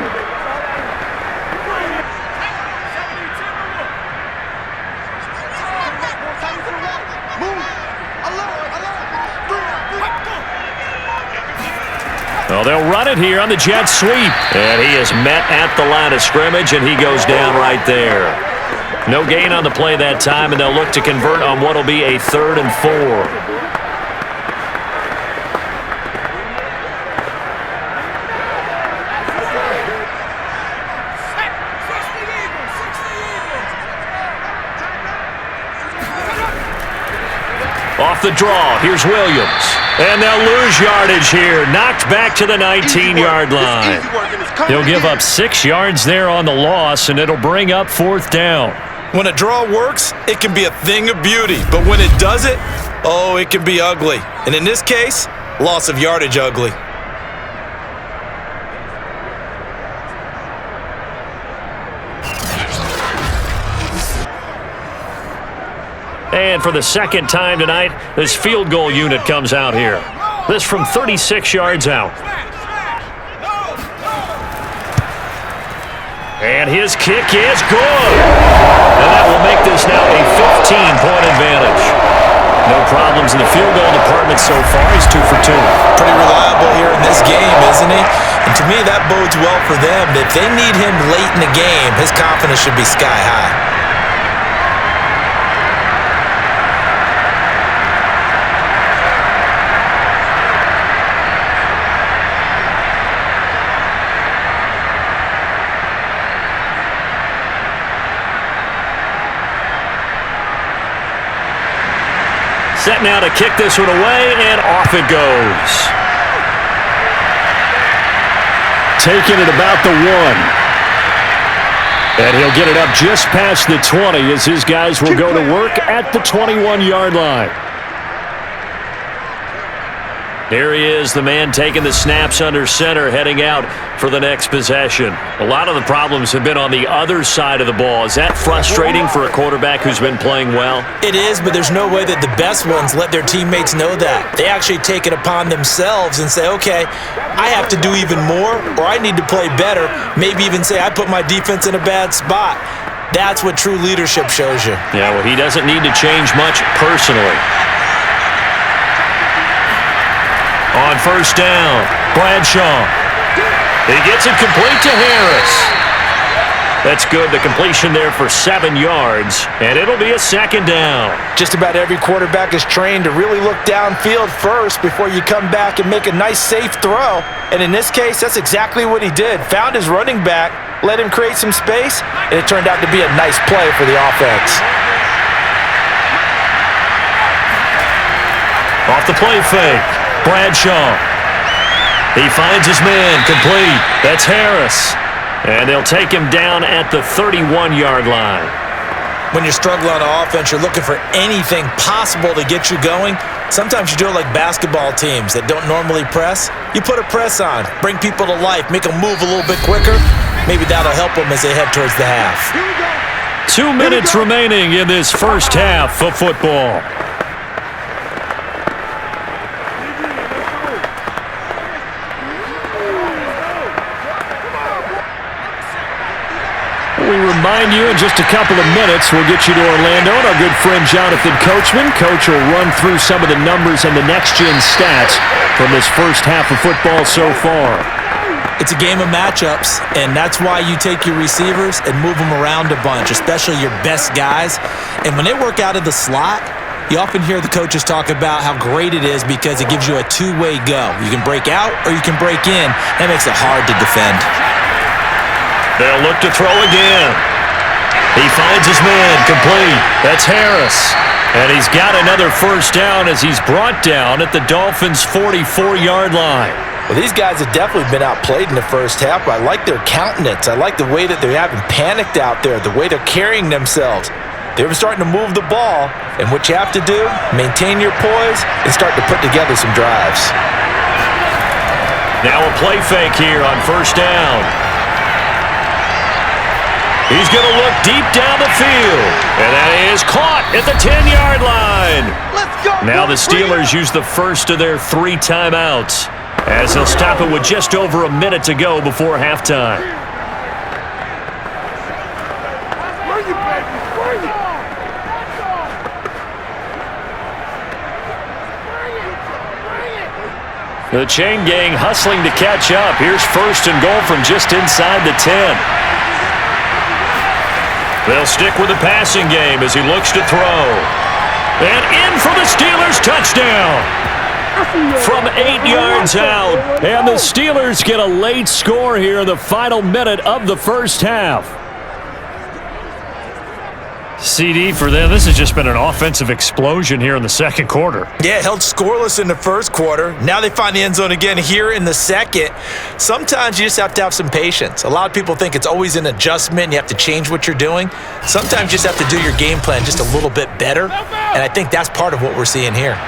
Well, they'll run it here on the jet sweep. And he is met at the line of scrimmage, and he goes down right there. No gain on the play that time, and they'll look to convert on what will be a 3rd and 4. Off the draw, here's Williams. And they'll lose yardage here. Knocked back to the 19-yard line. He'll give up 6 yards there on the loss, and it'll bring up 4th down. When a draw works, it can be a thing of beauty. But when it doesn't, oh, it can be ugly. And in this case, loss of yardage ugly. And for the second time tonight, this field goal unit comes out here. This from 36 yards out. And his kick is good. And that will make this now a 15-point advantage. No problems in the field goal department so far. He's 2 for 2. Pretty reliable here in this game, isn't he? And to me, that bodes well for them. If they need him late in the game, his confidence should be sky high. Set now to kick this one away, and off it goes. Taking it about the 1. And he'll get it up just past the 20 as his guys will go to work at the 21-yard line. Here he is, the man taking the snaps under center, heading out for the next possession. A lot of the problems have been on the other side of the ball. Is that frustrating for a quarterback who's been playing well? It is, but there's no way that the best ones let their teammates know that. They actually take it upon themselves and say, okay, I have to do even more, or I need to play better. Maybe even say I put my defense in a bad spot. That's what true leadership shows you. Yeah, well, he doesn't need to change much personally. On first down, Bradshaw. He gets it complete to Harris. That's good. The completion there for 7 yards, and it'll be a 2nd down. Just about every quarterback is trained to really look downfield first before you come back and make a nice, safe throw. And in this case, that's exactly what he did. Found his running back, let him create some space, and it turned out to be a nice play for the offense. Off the play fake, Bradshaw. He finds his man, complete. That's Harris. And they'll take him down at the 31-yard line. When you're struggling on offense, you're looking for anything possible to get you going. Sometimes you do it like basketball teams that don't normally press. You put a press on, bring people to life, make them move a little bit quicker. Maybe that'll help them as they head towards the half. 2 minutes remaining in this first half of football. We remind you in just a couple of minutes, we'll get you to Orlando and our good friend Jonathan Coachman. Coach will run through some of the numbers and the next-gen stats from this first half of football so far. It's a game of matchups, and that's why you take your receivers and move them around a bunch, especially your best guys. And when they work out of the slot, You often hear the coaches talk about how great it is because it gives you a two-way go. You can break out or you can break in. That makes it hard to defend. They'll look to throw again. He finds his man, complete. That's Harris. And he's got another first down as he's brought down at the Dolphins' 44-yard line. Well, these guys have definitely been outplayed in the first half, but I like their countenance. I like the way that they haven't panicked out there, the way they're carrying themselves. They're starting to move the ball, and what you have to do, maintain your poise and start to put together some drives. Now a play fake here on first down. He's going to look deep down the field, and that is caught at the 10-yard line. Let's go. Now the Steelers use the first of their 3 timeouts as they'll stop it with just over a minute to go before halftime. The chain gang hustling to catch up. Here's first and goal from just inside the 10. They'll stick with the passing game as he looks to throw. And in for the Steelers touchdown. From 8 yards out. And the Steelers get a late score here in the final minute of the first half. CD for them, this has just been an offensive explosion here in the second quarter. Yeah, held scoreless in the first quarter. Now they find the end zone again here in the second. Sometimes you just have to have some patience. A lot of people think it's always an adjustment. You have to change what you're doing. Sometimes you just have to do your game plan just a little bit better. And I think that's part of what we're seeing here.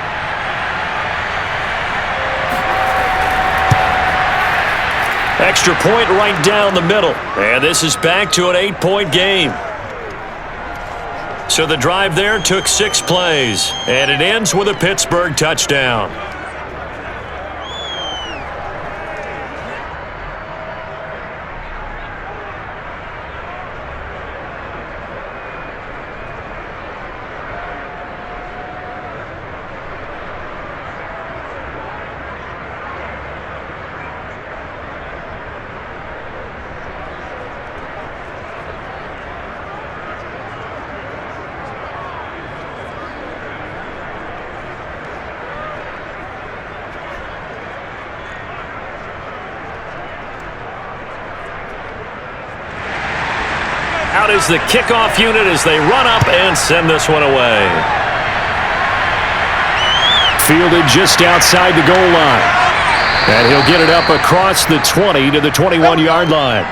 Extra point right down the middle. And this is back to an 8-point game. So the drive there took 6 plays, and it ends with a Pittsburgh touchdown. Out is the kickoff unit as they run up and send this one away. Fielded just outside the goal line. And he'll get it up across the 20 to the 21-yard line.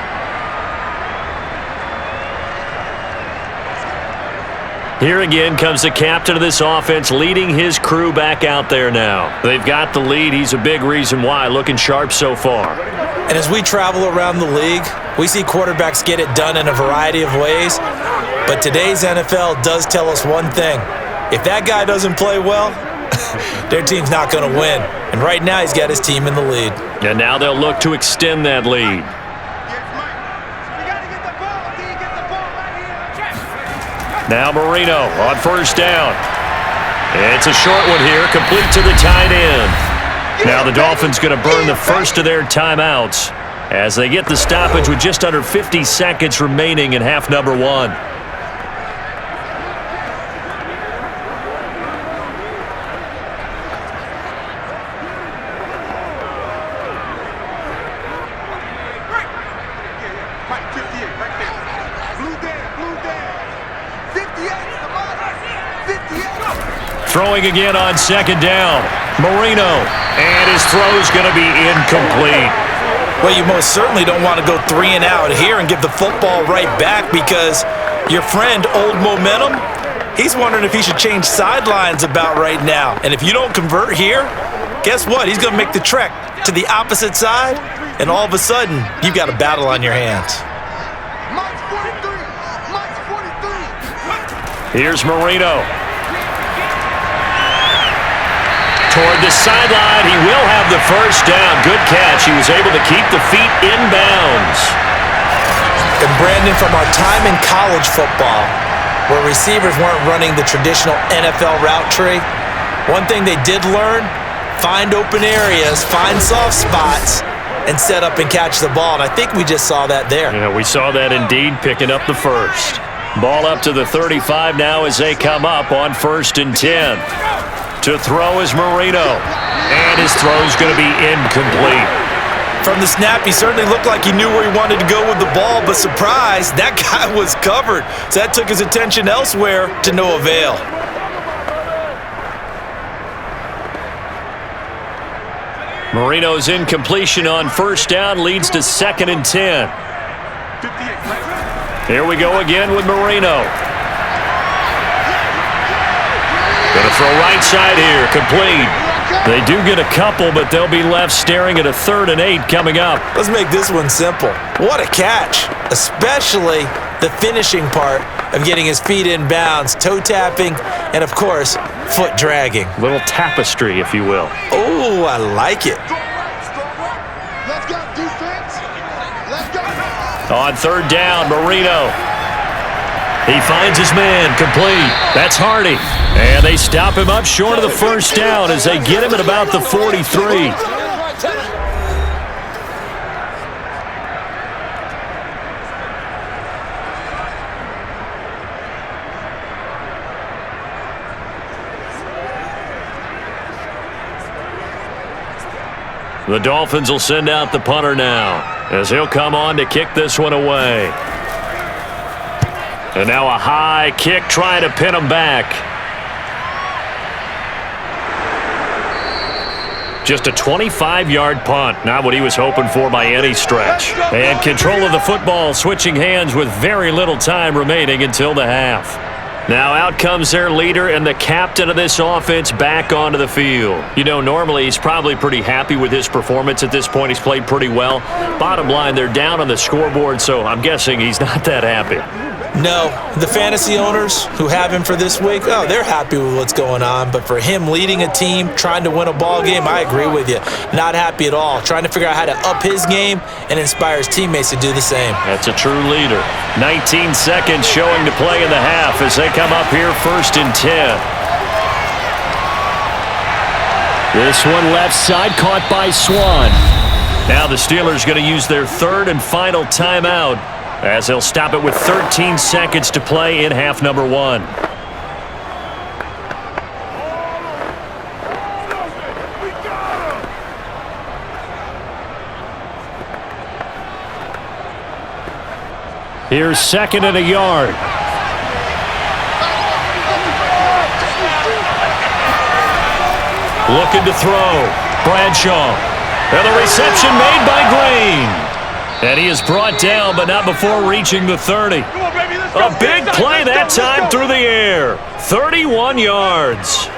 Here again comes the captain of this offense leading his crew back out there now. They've got the lead. He's a big reason why. Looking sharp so far. And as we travel around the league, we see quarterbacks get it done in a variety of ways. But today's NFL does tell us one thing. If that guy doesn't play well, their team's not going to win. And right now he's got his team in the lead. And now they'll look to extend that lead. Now Marino on first down. It's a short one here, complete to the tight end. Now the Dolphins going to burn the first of their timeouts as they get the stoppage with just under 50 seconds remaining in half number 1. Throwing again on second down. Marino. And his throw's going to be incomplete. Well, you most certainly don't want to go 3 and out here and give the football right back because your friend, Old Momentum, he's wondering if he should change sidelines about right now. And if you don't convert here, guess what? He's going to make the trek to the opposite side, and all of a sudden, you've got a battle on your hands. Here's Marino. Toward the sideline, he will have the first down. Good catch. He was able to keep the feet in bounds. And Brandon, from our time in college football, where receivers weren't running the traditional NFL route tree, one thing they did learn, find open areas, find soft spots, and set up and catch the ball. And I think we just saw that there. Yeah, we saw that indeed, picking up the first. Ball up to the 35 now as they come up on 1st and 10. To throw is Marino. And his throw's going to be incomplete. From the snap, he certainly looked like he knew where he wanted to go with the ball, but surprise, that guy was covered. So that took his attention elsewhere to no avail. Marino's incompletion on 1st down leads to 2nd and 10. Here we go again with Marino. Going to throw right side here, complete. They do get a couple, but they'll be left staring at a 3rd and 8 coming up. Let's make this one simple. What a catch, especially the finishing part of getting his feet in bounds, toe tapping, and of course, foot dragging. A little tapestry, if you will. Oh, I like it. Let's go, defense. Let's go. On 3rd down, Marino. He finds his man, complete. That's Hardy. And they stop him up short of the 1st down as they get him at about the 43. The Dolphins will send out the punter now as he'll come on to kick this one away. And now a high kick trying to pin him back. Just a 25-yard punt, not what he was hoping for by any stretch. And control of the football switching hands with very little time remaining until the half. Now out comes their leader and the captain of this offense back onto the field. You know, normally he's probably pretty happy with his performance at this point. He's played pretty well. Bottom line, they're down on the scoreboard, so I'm guessing he's not that happy. No, the fantasy owners who have him for this week, oh, they're happy with what's going on. But for him leading a team, trying to win a ball game, I agree with you. Not happy at all. Trying to figure out how to up his game and inspire his teammates to do the same. That's a true leader. 19 seconds showing to play in the half as they come up here 1st and 10. This one left side caught by Swan. Now the Steelers going to use their 3rd and final timeout as they'll stop it with 13 seconds to play in half number 1. Here's 2nd and a yard. Looking to throw. Bradshaw. And the reception made by Green. And he is brought down, but not before reaching the 30. A big play that time through the air. 31 yards.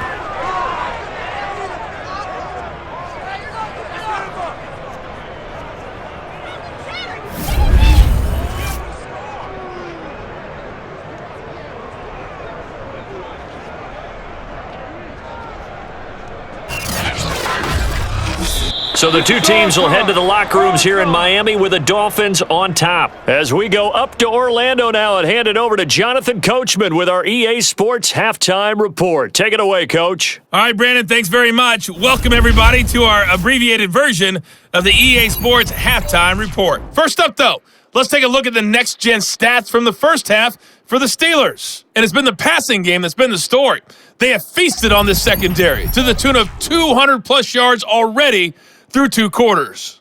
So the two teams will head to the locker rooms here in Miami with the Dolphins on top. As we go up to Orlando now and hand it over to Jonathan Coachman with our EA Sports Halftime Report. Take it away, Coach. All right, Brandon, thanks very much. Welcome, everybody, to our abbreviated version of the EA Sports Halftime Report. First up, though, let's take a look at the next-gen stats from the first half for the Steelers. And it's been the passing game that's been the story. They have feasted on this secondary to the tune of 200-plus yards already through 2 quarters.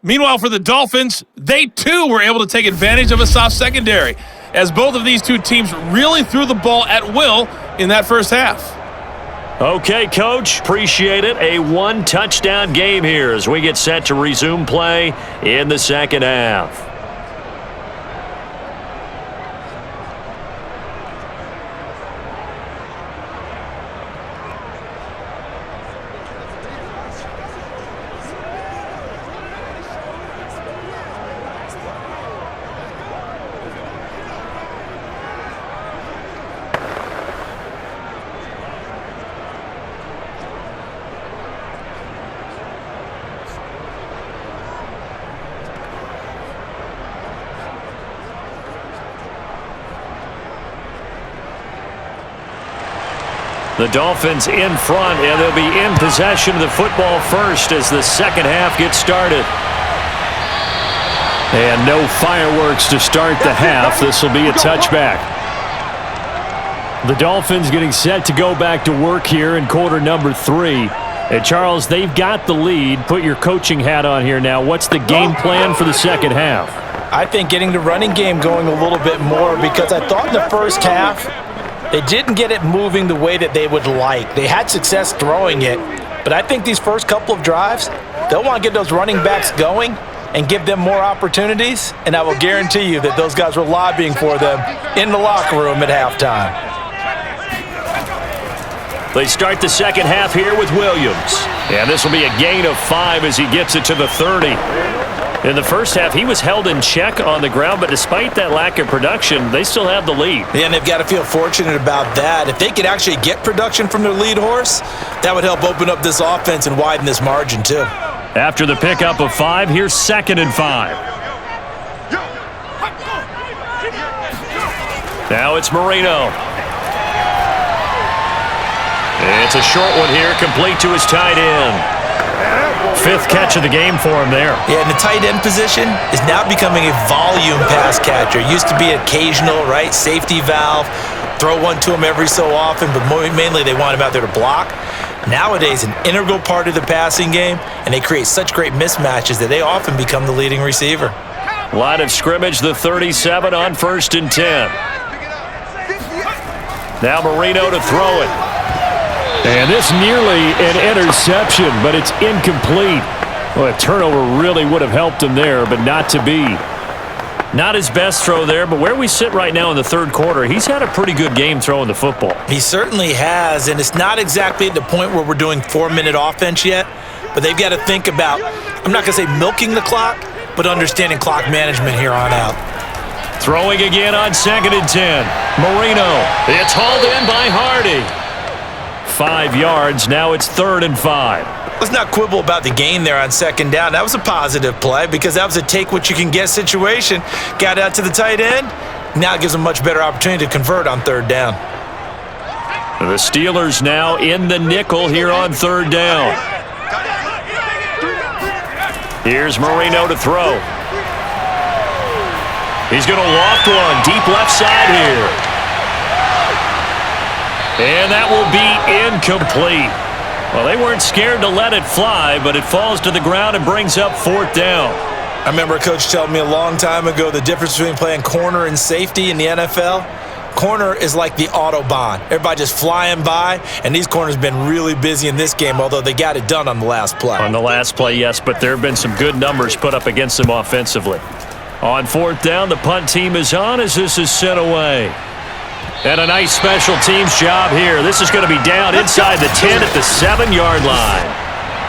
Meanwhile, for the Dolphins, they too were able to take advantage of a soft secondary, as both of these two teams really threw the ball at will in that first half. Okay, Coach, appreciate it. A 1-touchdown game here as we get set to resume play in the second half. The Dolphins in front, and they'll be in possession of the football first as the second half gets started. And no fireworks to start the half. This will be a touchback. The Dolphins getting set to go back to work here in quarter number 3. And Charles, they've got the lead. Put your coaching hat on here now. What's the game plan for the second half? I think getting the running game going a little bit more, because I thought in the first half they didn't get it moving the way that they would like. They had success throwing it, but I think these first couple of drives, they'll want to get those running backs going and give them more opportunities, and I will guarantee you that those guys were lobbying for them in the locker room at halftime. They start the second half here with Williams. And this will be a gain of 5 as he gets it to the 30. In the first half, he was held in check on the ground, but despite that lack of production, they still have the lead. Yeah, and they've got to feel fortunate about that. If they could actually get production from their lead horse, that would help open up this offense and widen this margin too. After the pickup of 5, here's 2nd and 5. Now it's Marino. It's a short one here, complete to his tight end. 5th catch of the game for him there. Yeah, and the tight end position is now becoming a volume pass catcher. Used to be occasional, right? Safety valve. Throw one to him every so often, but mainly they want him out there to block. Nowadays, an integral part of the passing game, and they create such great mismatches that they often become the leading receiver. Line of scrimmage, the 37 on 1st and 10. Now Marino to throw it. And this nearly an interception, but it's incomplete. Well, a turnover really would have helped him there, but not to be. Not his best throw there, but where we sit right now in the third quarter, he's had a pretty good game throwing the football. He certainly has, and it's not exactly at the point where we're doing 4-minute offense yet, but they've got to think about, I'm not going to say milking the clock, but understanding clock management here on out. Throwing again on 2nd and 10. Marino. It's hauled in by Hardy. 5 yards. Now it's 3rd and 5. Let's not quibble about the gain there on 2nd down. That was a positive play because that was a take-what-you-can-get situation. Got out to the tight end. Now it gives them a much better opportunity to convert on 3rd down. The Steelers now in the nickel here on 3rd down. Here's Marino to throw. He's going to loft one deep left side here. And that will be incomplete. Well, they weren't scared to let it fly, but it falls to the ground and brings up 4th down. I remember a coach telling me a long time ago the difference between playing corner and safety in the NFL. Corner is like the Autobahn. Everybody just flying by, and these corners have been really busy in this game, although they got it done on the last play. On the last play, yes, but there have been some good numbers put up against them offensively. On 4th down, the punt team is on as this is sent away. And a nice special teams job here. This is going to be down inside the 10 at the 7-yard line.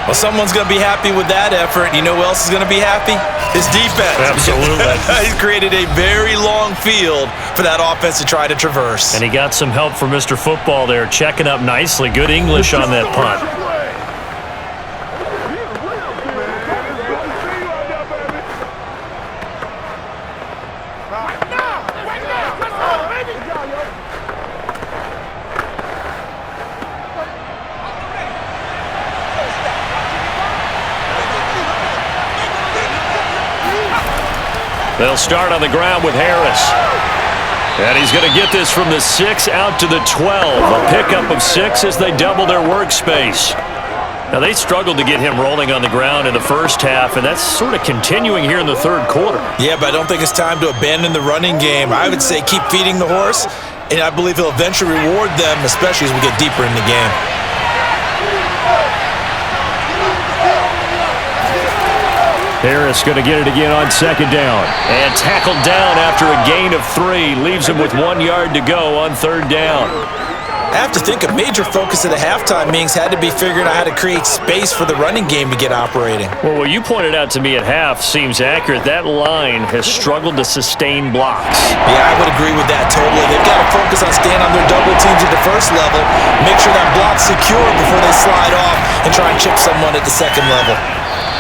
Well, someone's going to be happy with that effort. You know who else is going to be happy? His defense. Absolutely. He's created a very long field for that offense to try to traverse. And he got some help from Mr. Football there, checking up nicely. Good English on that punt. They'll start on the ground with Harris. And he's going to get this from the 6 out to the 12. A pickup of 6 as they double their workspace. Now, they struggled to get him rolling on the ground in the first half, and that's sort of continuing here in the third quarter. Yeah, but I don't think it's time to abandon the running game. I would say keep feeding the horse, and I believe he'll eventually reward them, especially as we get deeper in the game. Harris going to get it again on 2nd down. And tackled down after a gain of 3. Leaves him with 1 yard to go on 3rd down. I have to think a major focus of the halftime meetings had to be figuring out how to create space for the running game to get operating. Well, what you pointed out to me at half seems accurate. That line has struggled to sustain blocks. Yeah, I would agree with that totally. They've got to focus on staying on their double teams at the first level, make sure that block's secure before they slide off and try and chip someone at the second level.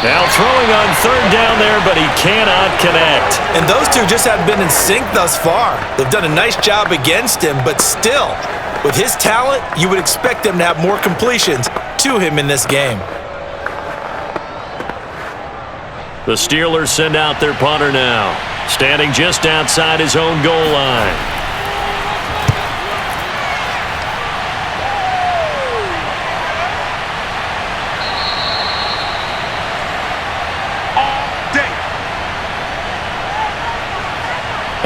Now throwing on 3rd down there, but he cannot connect. And those two just haven't been in sync thus far. They've done a nice job against him, but still, with his talent, you would expect them to have more completions to him in this game. The Steelers send out their punter now, standing just outside his own goal line.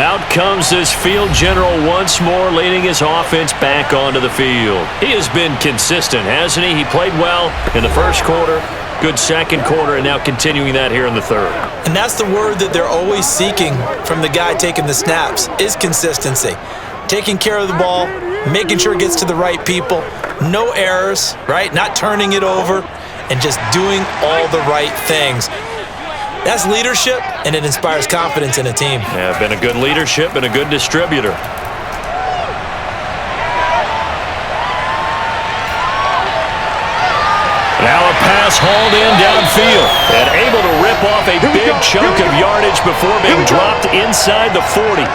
Out comes this field general once more, leading his offense back onto the field. He has been consistent, hasn't he? He played well in the first quarter, good second quarter, and now continuing that here in the third. And that's the word that they're always seeking from the guy taking the snaps, is consistency. Taking care of the ball, making sure it gets to the right people, no errors, right? Not turning it over, and just doing all the right things. That's leadership, and it inspires confidence in a team. Yeah, been a good leadership and a good distributor. Now a pass hauled in downfield and able to rip off a big chunk of yardage before being dropped inside the 40.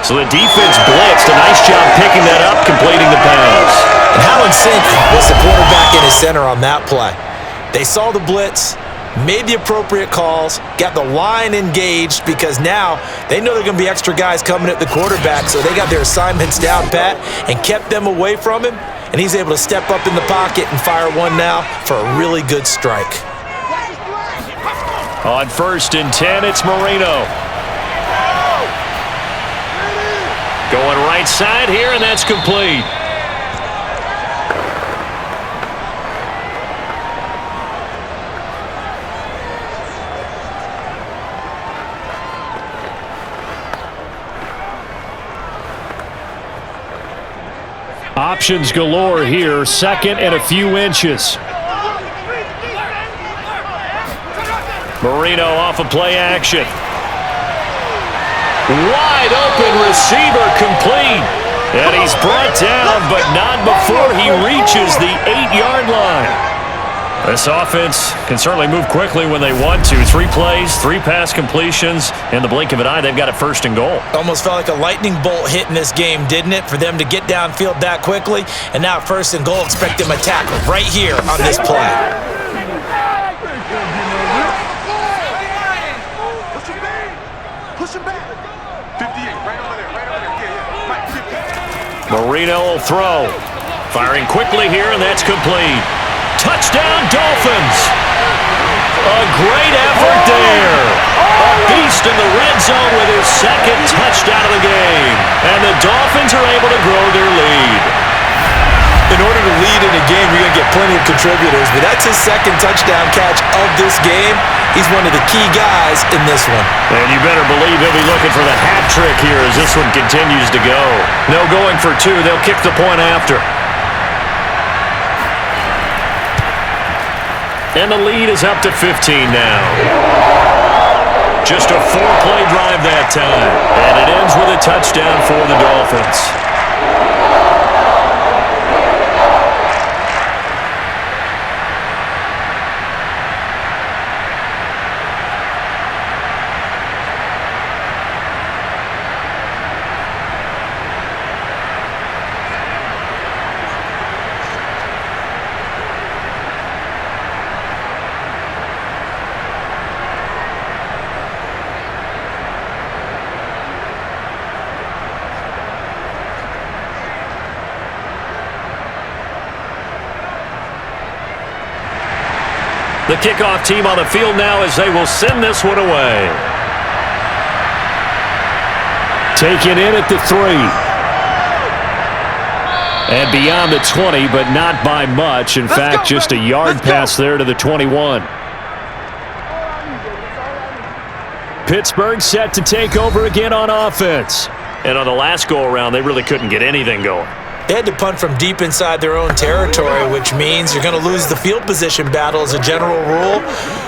So the defense blitzed. A nice job picking that up, completing the pass. And how in sync was the quarterback and his center on that play? They saw the blitz, made the appropriate calls, got the line engaged because now they know there are going to be extra guys coming at the quarterback, so they got their assignments down pat and kept them away from him, and he's able to step up in the pocket and fire one now for a really good strike. On 1st and 10, it's Marino. Going right side here, and that's complete. Options galore here, 2nd and a few inches. Marino off of play action. Wide open receiver complete. And he's brought down, but not before he reaches the 8-yard line. This offense can certainly move quickly when they want to. 3 plays, 3 pass completions. In the blink of an eye, they've got it 1st and goal. Almost felt like a lightning bolt hit in this game, didn't it? For them to get downfield that quickly. And now 1st and goal, expect them to tackle right here on this play. Push him back. 58, right over there, right over there. Yeah. Right, 50. Marino will throw. Firing quickly here, and that's complete. Touchdown, Dolphins. A great effort there. A beast in the red zone with his 2nd touchdown of the game. And the Dolphins are able to grow their lead. In order to lead in a game, you're going to get plenty of contributors, but that's his 2nd touchdown catch of this game. He's one of the key guys in this one. And you better believe he'll be looking for the hat trick here as this one continues to go. No going for 2. They'll kick the point after. And the lead is up to 15 now. Just a 4-play drive that time. And it ends with a touchdown for the Dolphins. The kickoff team on the field now as they will send this one away. Taken in at the 3. And beyond the 20, but not by much. In fact, just a yard pass there to the 21. Pittsburgh set to take over again on offense. And on the last go-around, they really couldn't get anything going. They had to punt from deep inside their own territory, which means you're going to lose the field position battle as a general rule.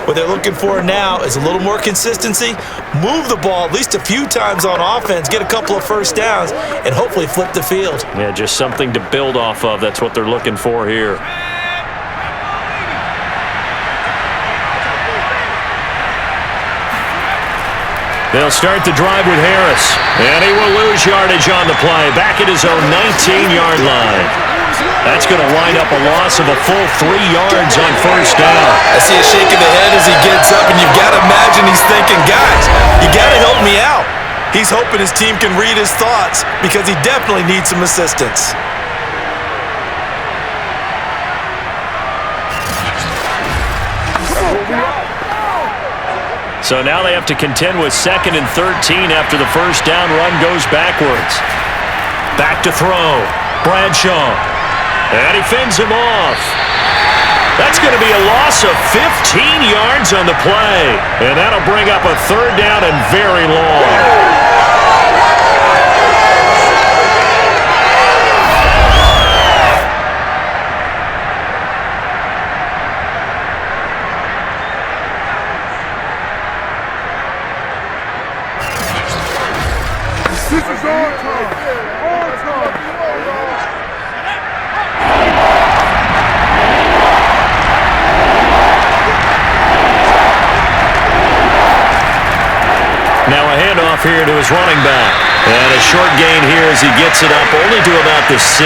What they're looking for now is a little more consistency, move the ball at least a few times on offense, get a couple of 1st downs, and hopefully flip the field. Yeah, just something to build off of. That's what they're looking for here. They'll start the drive with Harris. And he will lose yardage on the play. Back at his own 19-yard line. That's going to wind up a loss of a full 3 yards on 1st down. I see a shake of the head as he gets up, and you've got to imagine he's thinking, guys, you got to help me out. He's hoping his team can read his thoughts because he definitely needs some assistance. So now they have to contend with 2nd and 13 after the first down run goes backwards. Back to throw. Bradshaw. And he fends him off. That's going to be a loss of 15 yards on the play. And that'll bring up a 3rd down and very long. This is our time. Our time. Now a handoff here to his running back. And a short gain here as he gets it up only to about the 6.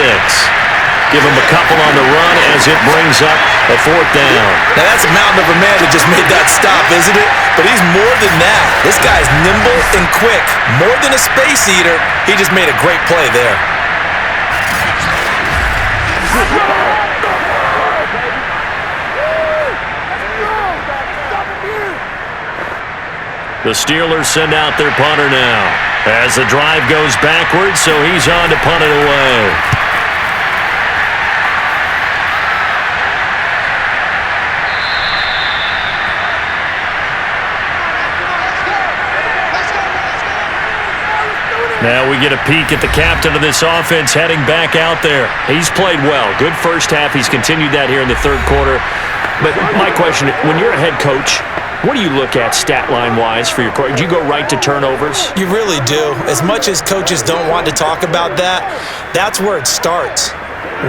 Give him a couple on the run as it brings up a 4th down. Now that's a mountain of a man that just made that stop, isn't it? But he's more than that. This guy's nimble and quick. More than a space eater, he just made a great play there. The Steelers send out their punter now as the drive goes backwards, so he's on to punt it away. Now we get a peek at the captain of this offense heading back out there. He's played well. Good first half. He's continued that here in the 3rd quarter. But my question, when you're a head coach, what do you look at stat line-wise for your coach? Do you go right to turnovers? You really do. As much as coaches don't want to talk about that, that's where it starts.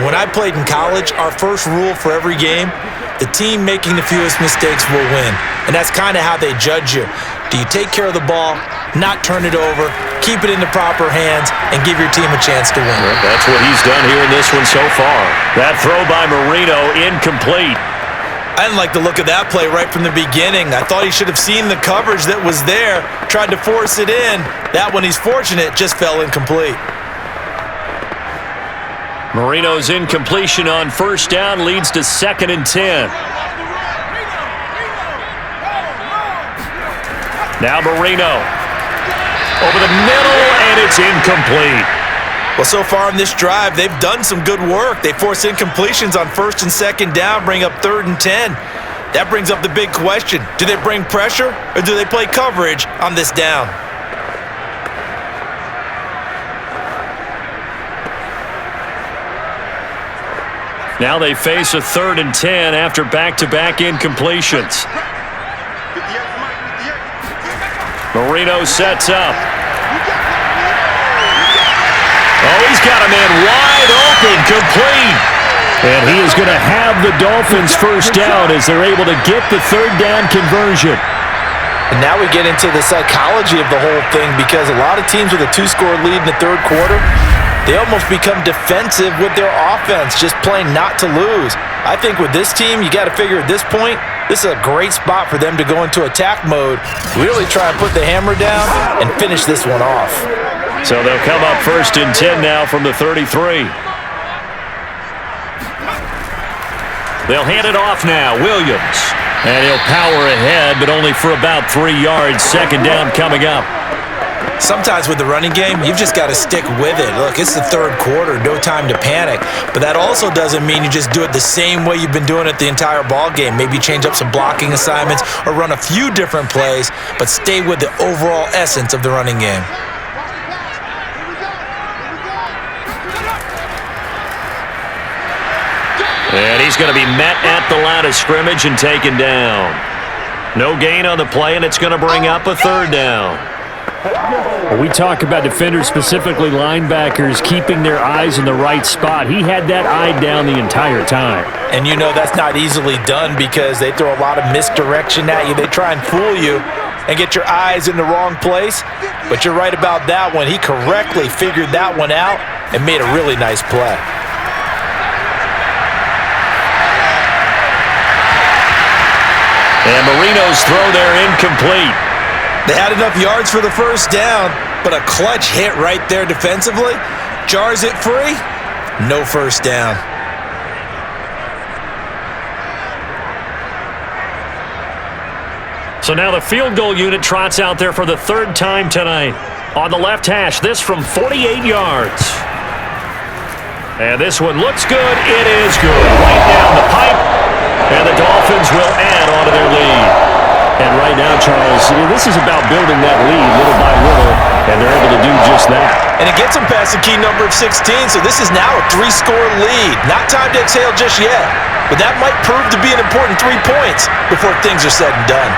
When I played in college, our first rule for every game, the team making the fewest mistakes will win. And that's kind of how they judge you. Do you take care of the ball, not turn it over, keep it in the proper hands, and give your team a chance to win? Well, that's what he's done here in this one so far. That throw by Marino, incomplete. I didn't like the look of that play right from the beginning. I thought he should have seen the coverage that was there, tried to force it in. That one, he's fortunate, just fell incomplete. Marino's incompletion on 1st down leads to 2nd and 10. Now Marino. Over the middle, and it's incomplete. Well, so far in this drive, they've done some good work. They force incompletions on 1st and 2nd down, bring up 3rd and 10. That brings up the big question. Do they bring pressure, or do they play coverage on this down? Now they face a 3rd and 10 after back-to-back incompletions. Marino sets up. Oh, he's got a man wide open, complete. And he is going to have the Dolphins' first down as they're able to get the 3rd down conversion. And now we get into the psychology of the whole thing, because a lot of teams with a 2-score lead in the 3rd quarter, they almost become defensive with their offense, just playing not to lose. I think with this team, you got to figure at this point, this is a great spot for them to go into attack mode, really try and put the hammer down and finish this one off. So they'll come up 1st and 10 now from the 33. They'll hand it off now, Williams. And he'll power ahead, but only for about 3 yards. 2nd down coming up. Sometimes with the running game, you've just got to stick with it. Look, it's the 3rd quarter, no time to panic. But that also doesn't mean you just do it the same way you've been doing it the entire ball game. Maybe change up some blocking assignments or run a few different plays, but stay with the overall essence of the running game. And he's going to be met at the line of scrimmage and taken down. No gain on the play, and it's going to bring up a 3rd down. When we talk about defenders, specifically linebackers, keeping their eyes in the right spot, he had that eye down the entire time. And you know that's not easily done because they throw a lot of misdirection at you. They try and fool you and get your eyes in the wrong place. But you're right about that one. He correctly figured that one out and made a really nice play. And Marino's throw there incomplete. They had enough yards for the first down, but a clutch hit right there defensively jars it free. No first down. So now the field goal unit trots out there for the third time tonight. On the left hash, this from 48 yards. And this one looks good. It is good. Right down the pipe. And the Dolphins will add on to their lead. And right now, Charles, this is about building that lead little by little, and they're able to do just that. And it gets them past the key number of 16, so this is now a 3-score lead. Not time to exhale just yet, but that might prove to be an important 3 points before things are said and done.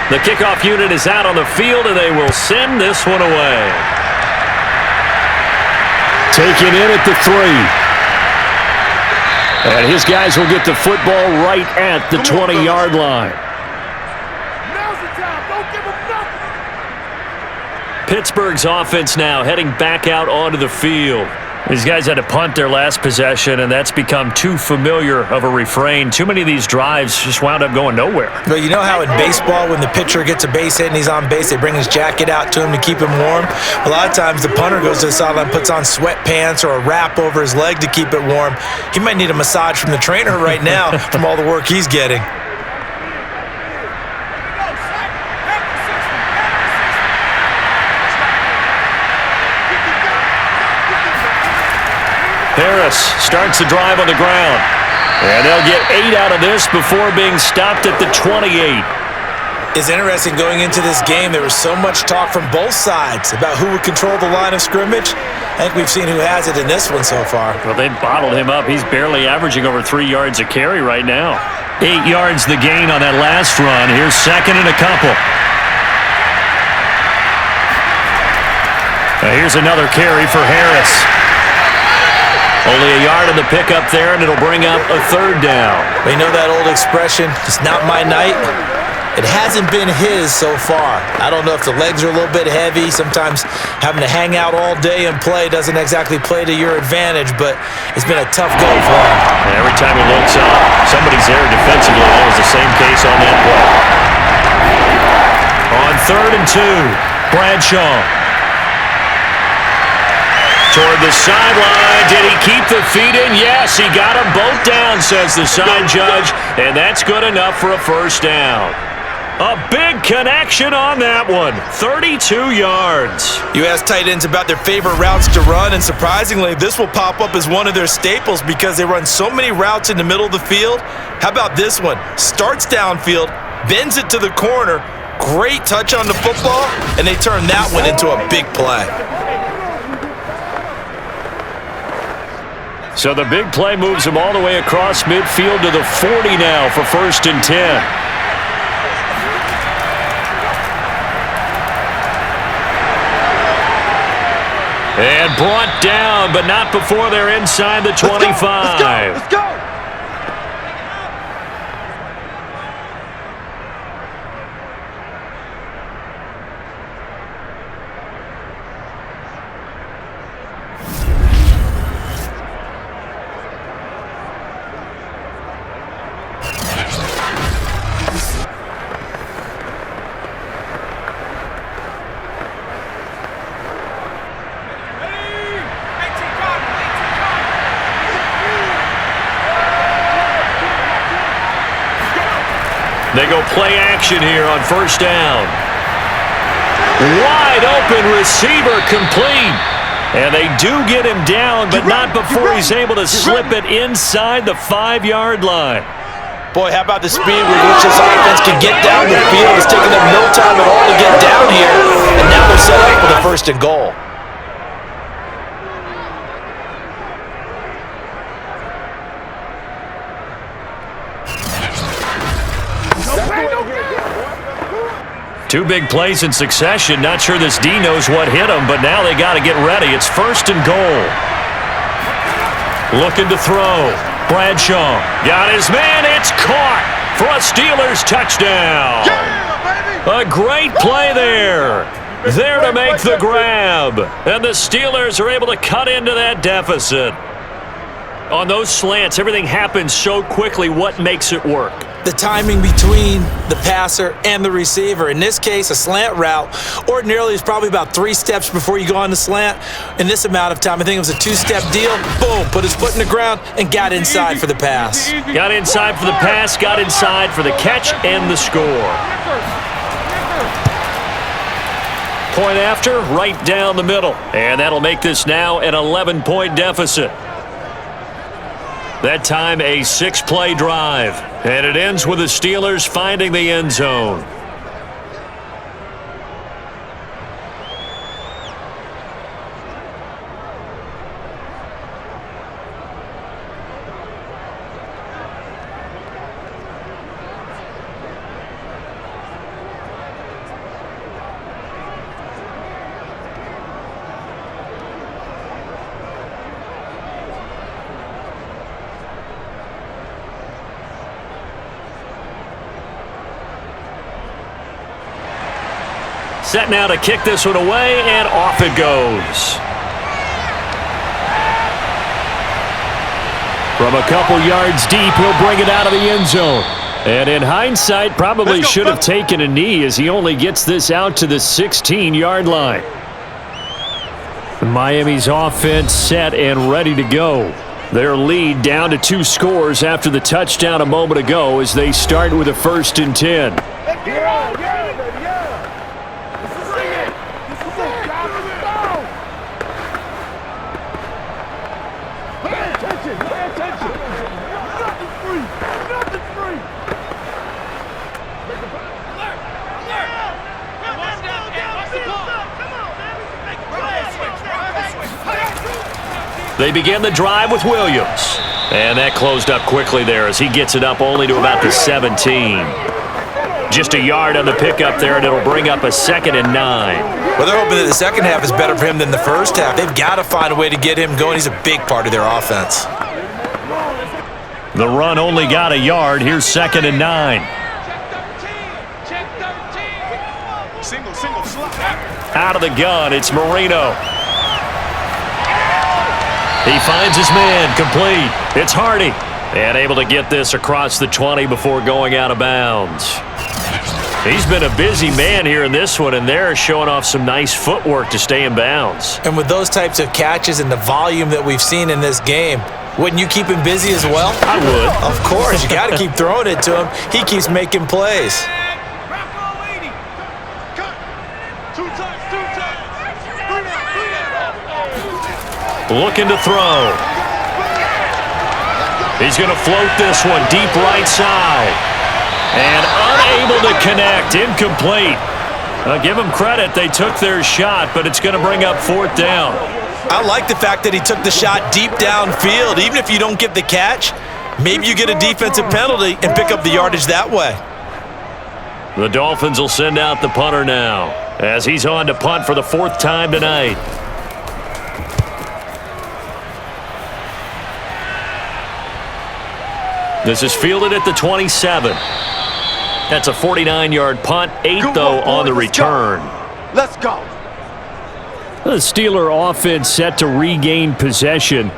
The kickoff unit is out on the field, and they will send this one away. Taken in at the 3. And his guys will get the football right at the 20-yard line. Now's the time. Don't give them nothing. Pittsburgh's offense now heading back out onto the field. These guys had to punt their last possession, and that's become too familiar of a refrain. Too many of these drives just wound up going nowhere. But you know how in baseball, when the pitcher gets a base hit and he's on base, they bring his jacket out to him to keep him warm? A lot of times the punter goes to the sideline, puts on sweatpants or a wrap over his leg to keep it warm. He might need a massage from the trainer right now from all the work he's getting. Harris starts the drive on the ground. And they'll get 8 out of this before being stopped at the 28. It's interesting going into this game. There was so much talk from both sides about who would control the line of scrimmage. I think we've seen who has it in this one so far. Well, they bottled him up. He's barely averaging over 3 yards a carry right now. 8 yards the gain on that last run. Here's second and a couple. Now here's another carry for Harris. Only a yard on the pickup there, and it'll bring up a third down. We know that old expression, it's not my night. It hasn't been his so far. I don't know if the legs are a little bit heavy. Sometimes having to hang out all day and play doesn't exactly play to your advantage, but it's been a tough go for him. And every time he looks up, somebody's there defensively. That was the same case on that play. On 3rd and 2, Bradshaw. Toward the sideline. Did he keep the feet in? Yes, he got them both down, says the side judge, and that's good enough for a first down. A big connection on that one. 32 yards. You ask tight ends about their favorite routes to run, and surprisingly, this will pop up as one of their staples because they run so many routes in the middle of the field. How about this one? Starts downfield, bends it to the corner, great touch on the football, and they turn that one into a big play. So the big play moves him all the way across midfield to the 40 now for 1st and 10. And brought down, but not before they're inside the 25. Let's go. They go play action here on 1st down. Wide open receiver complete. And they do get him down, but not before he's able to slip it inside the 5-yard line. Boy, how about the speed with which this offense can get down the field? It's taking them no time at all to get down here. And now they're set up for the 1st and goal. Two big plays in succession. Not sure this D knows what hit him, but now they got to get ready. It's 1st and goal. Looking to throw. Bradshaw got his man. It's caught for a Steelers touchdown. A great play there. There to make the grab. And the Steelers are able to cut into that deficit. On those slants, everything happens so quickly. What makes it work? the timing between the passer and the receiver. In this case, a slant route ordinarily is probably about 3 steps before you go on the slant. In this amount of time, I think it was a 2-step deal. Boom, put his foot in the ground and got inside for the pass. Got inside for the pass, got inside for the catch and the score. Point after, right down the middle. And that'll make this now an 11-point deficit. That time a 6-play drive. And it ends with the Steelers finding the end zone. Set now to kick this one away, and off it goes. From a couple yards deep, he'll bring it out of the end zone. And in hindsight, probably should have taken a knee as he only gets this out to the 16-yard line. Miami's offense set and ready to go. Their lead down to 2 scores after the touchdown a moment ago as they start with a 1st and 10. They begin the drive with Williams. And that closed up quickly there as he gets it up only to about the 17. Just a yard on the pickup there, and it'll bring up a 2nd and 9. Well, they're hoping that the second half is better for him than the first half. They've got to find a way to get him going. He's a big part of their offense. The run only got a yard. Here's 2nd and 9. Single slot. Out of the gun, it's Marino. He finds his man, complete. It's Hardy. And able to get this across the 20 before going out of bounds. He's been a busy man here in this one, and they're showing off some nice footwork to stay in bounds. And with those types of catches and the volume that we've seen in this game, wouldn't you keep him busy as well? I would. Of course. You got to keep throwing it to him. He keeps making plays. Looking to throw. He's going to float this one deep right side. And unable to connect. Incomplete. Give them credit. They took their shot, but it's going to bring up 4th down. I like the fact that he took the shot deep downfield. Even if you don't get the catch, maybe you get a defensive penalty and pick up the yardage that way. The Dolphins will send out the punter now as he's on to punt for the 4th time tonight. This is fielded at the 27. That's a 49-yard punt, 8 though on the return. Let's go. The Steeler offense set to regain possession.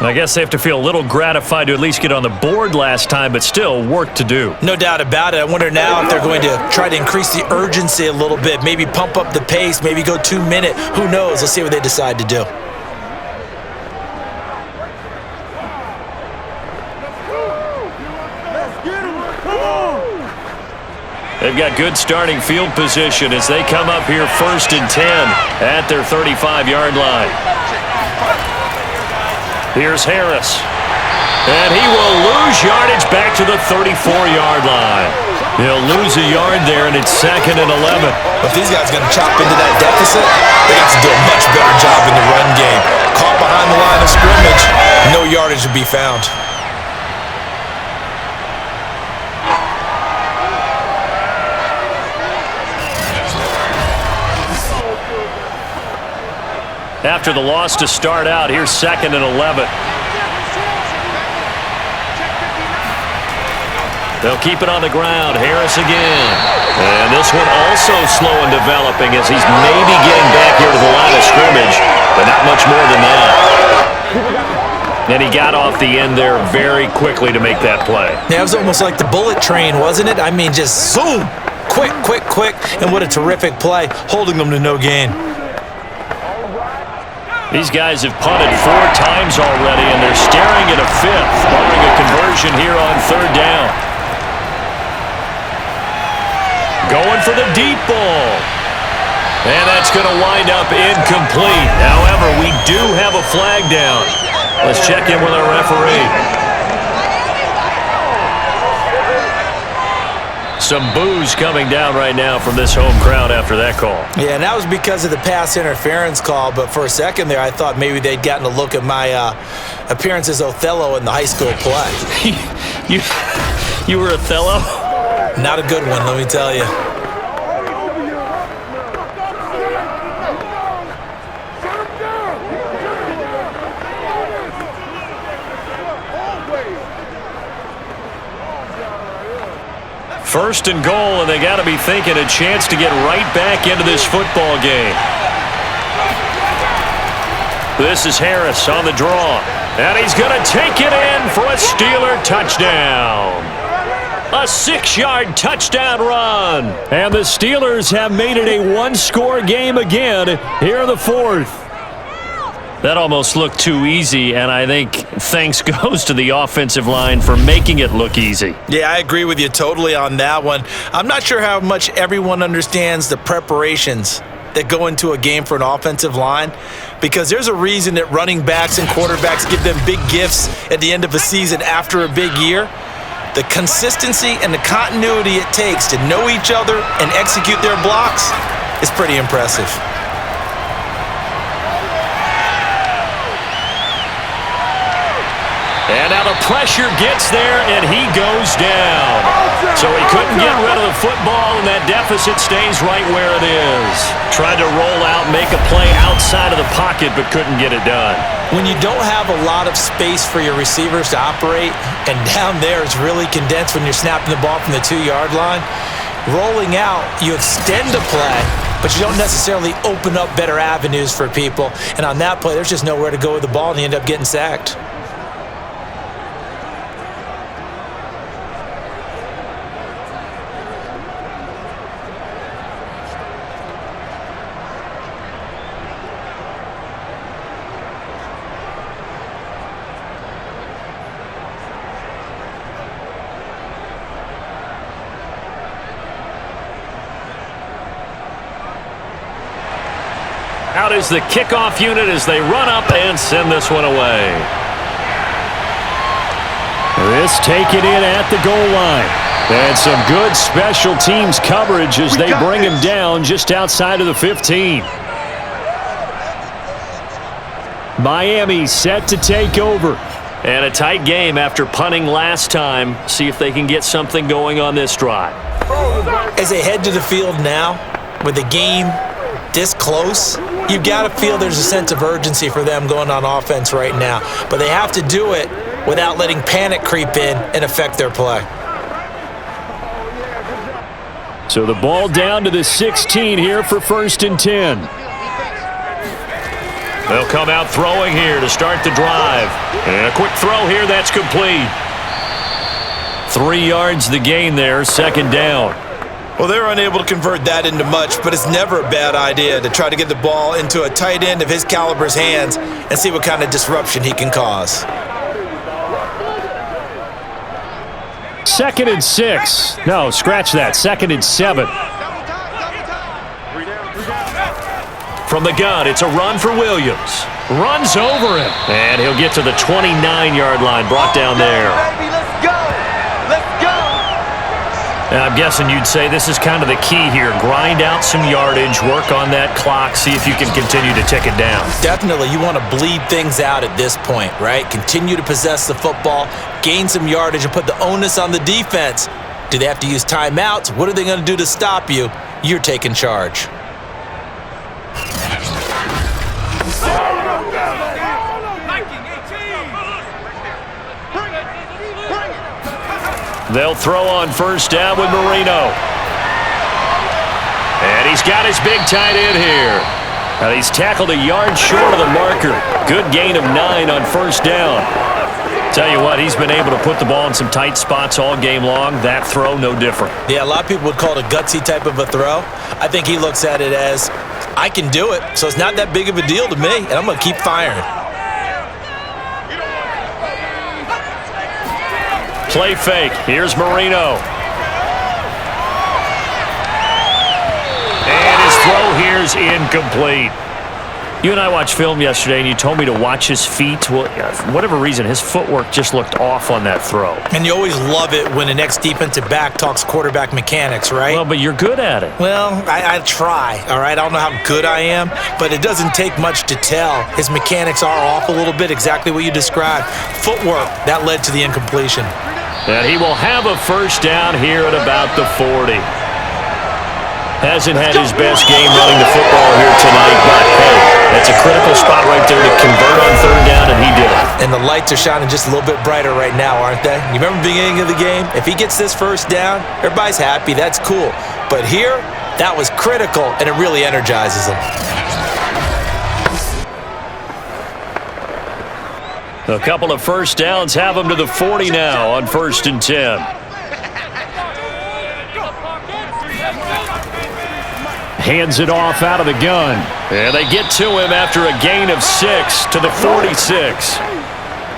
I guess they have to feel a little gratified to at least get on the board last time, but still work to do. No doubt about it. I wonder now if they're going to try to increase the urgency a little bit, maybe pump up the pace, maybe go 2-minute. Who knows? Let's see what they decide to do. They've got good starting field position as they come up here 1st and 10 at their 35-yard line. Here's Harris. And he will lose yardage back to the 34-yard line. He'll lose a yard there, and it's 2nd and 11. If these guys are going to chop into that deficit, they got to do a much better job in the run game. Caught behind the line of scrimmage, no yardage to be found. After the loss to start out, here's 2nd and 11. They'll keep it on the ground. Harris again. And this one also slow in developing as he's maybe getting back here to the line of scrimmage, but not much more than that. And he got off the end there very quickly to make that play. Yeah, it was almost like the bullet train, wasn't it? I mean, just zoom. Quick, quick, quick. And what a terrific play, holding them to no gain. These guys have punted 4 times already, and they're staring at a 5th, barring a conversion here on 3rd down. Going for the deep ball. And that's going to wind up incomplete. However, we do have a flag down. Let's check in with our referee. Some boos coming down right now from this home crowd after that call. Yeah, and that was because of the pass interference call, but for a second there I thought maybe they'd gotten a look at my appearance as Othello in the high school play. You were Othello? Not a good one, let me tell you. First and goal, and they got to be thinking a chance to get right back into this football game. This is Harris on the draw, and he's going to take it in for a Steeler touchdown. A 6-yard touchdown run. And the Steelers have made it a 1-score game again here in the 4th. That almost looked too easy, and I think thanks goes to the offensive line for making it look easy. Yeah, I agree with you totally on that one. I'm not sure how much everyone understands the preparations that go into a game for an offensive line, because there's a reason that running backs and quarterbacks give them big gifts at the end of a season after a big year. The consistency and the continuity it takes to know each other and execute their blocks is pretty impressive. And now the pressure gets there, and he goes down. So he couldn't get rid of the football, and that deficit stays right where it is. Tried to roll out, make a play outside of the pocket, but couldn't get it done. When you don't have a lot of space for your receivers to operate, and down there it's really condensed when you're snapping the ball from the 2-yard line, rolling out, you extend the play, but you don't necessarily open up better avenues for people. And on that play, there's just nowhere to go with the ball, and you end up getting sacked. Out is the kickoff unit as they run up and send this one away. This taken in at the goal line. And some good special teams coverage as they bring him down just outside of the 15. Miami set to take over. And a tight game after punting last time. See if they can get something going on this drive. As they head to the field now, with the game this close, you've got to feel there's a sense of urgency for them going on offense right now. But they have to do it without letting panic creep in and affect their play. So the ball down to the 16 here for 1st and 10. They'll come out throwing here to start the drive. And a quick throw here, that's complete. 3 yards the gain there, 2nd down. Well, they're unable to convert that into much, but it's never a bad idea to try to get the ball into a tight end of his caliber's hands and see what kind of disruption he can cause. 2nd and 6. No, scratch that. 2nd and 7. From the gun, it's a run for Williams. Runs over him. And he'll get to the 29-yard line, brought down there. I'm guessing you'd say this is kind of the key here. Grind out some yardage, work on that clock, see if you can continue to tick it down. Definitely, you want to bleed things out at this point, right? Continue to possess the football, gain some yardage, and put the onus on the defense. Do they have to use timeouts? What are they going to do to stop you? You're taking charge. They'll throw on 1st down with Marino. And he's got his big tight end here. Now he's tackled a yard short of the marker. Good gain of 9 on first down. Tell you what, he's been able to put the ball in some tight spots all game long. That throw, no different. Yeah, a lot of people would call it a gutsy type of a throw. I think he looks at it as, I can do it, so it's not that big of a deal to me, and I'm going to keep firing. Play fake. Here's Marino. And his throw here's incomplete. You and I watched film yesterday, and you told me to watch his feet. Well, for whatever reason, his footwork just looked off on that throw. And you always love it when an ex-defensive back talks quarterback mechanics, right? Well, but you're good at it. Well, I try, all right? I don't know how good I am, but it doesn't take much to tell. His mechanics are off a little bit, exactly what you described. Footwork, that led to the incompletion. And he will have a first down here at about the 40. Hasn't had his best game running the football here tonight, but hey, that's a critical spot right there to convert on third down, and he did it. And the lights are shining just a little bit brighter right now, aren't they? You remember the beginning of the game? If he gets this first down, everybody's happy. That's cool. But here, that was critical, and it really energizes him. A couple of first downs have him to the 40 now on 1st and 10. Hands it off out of the gun. And they get to him after a gain of 6 to the 46.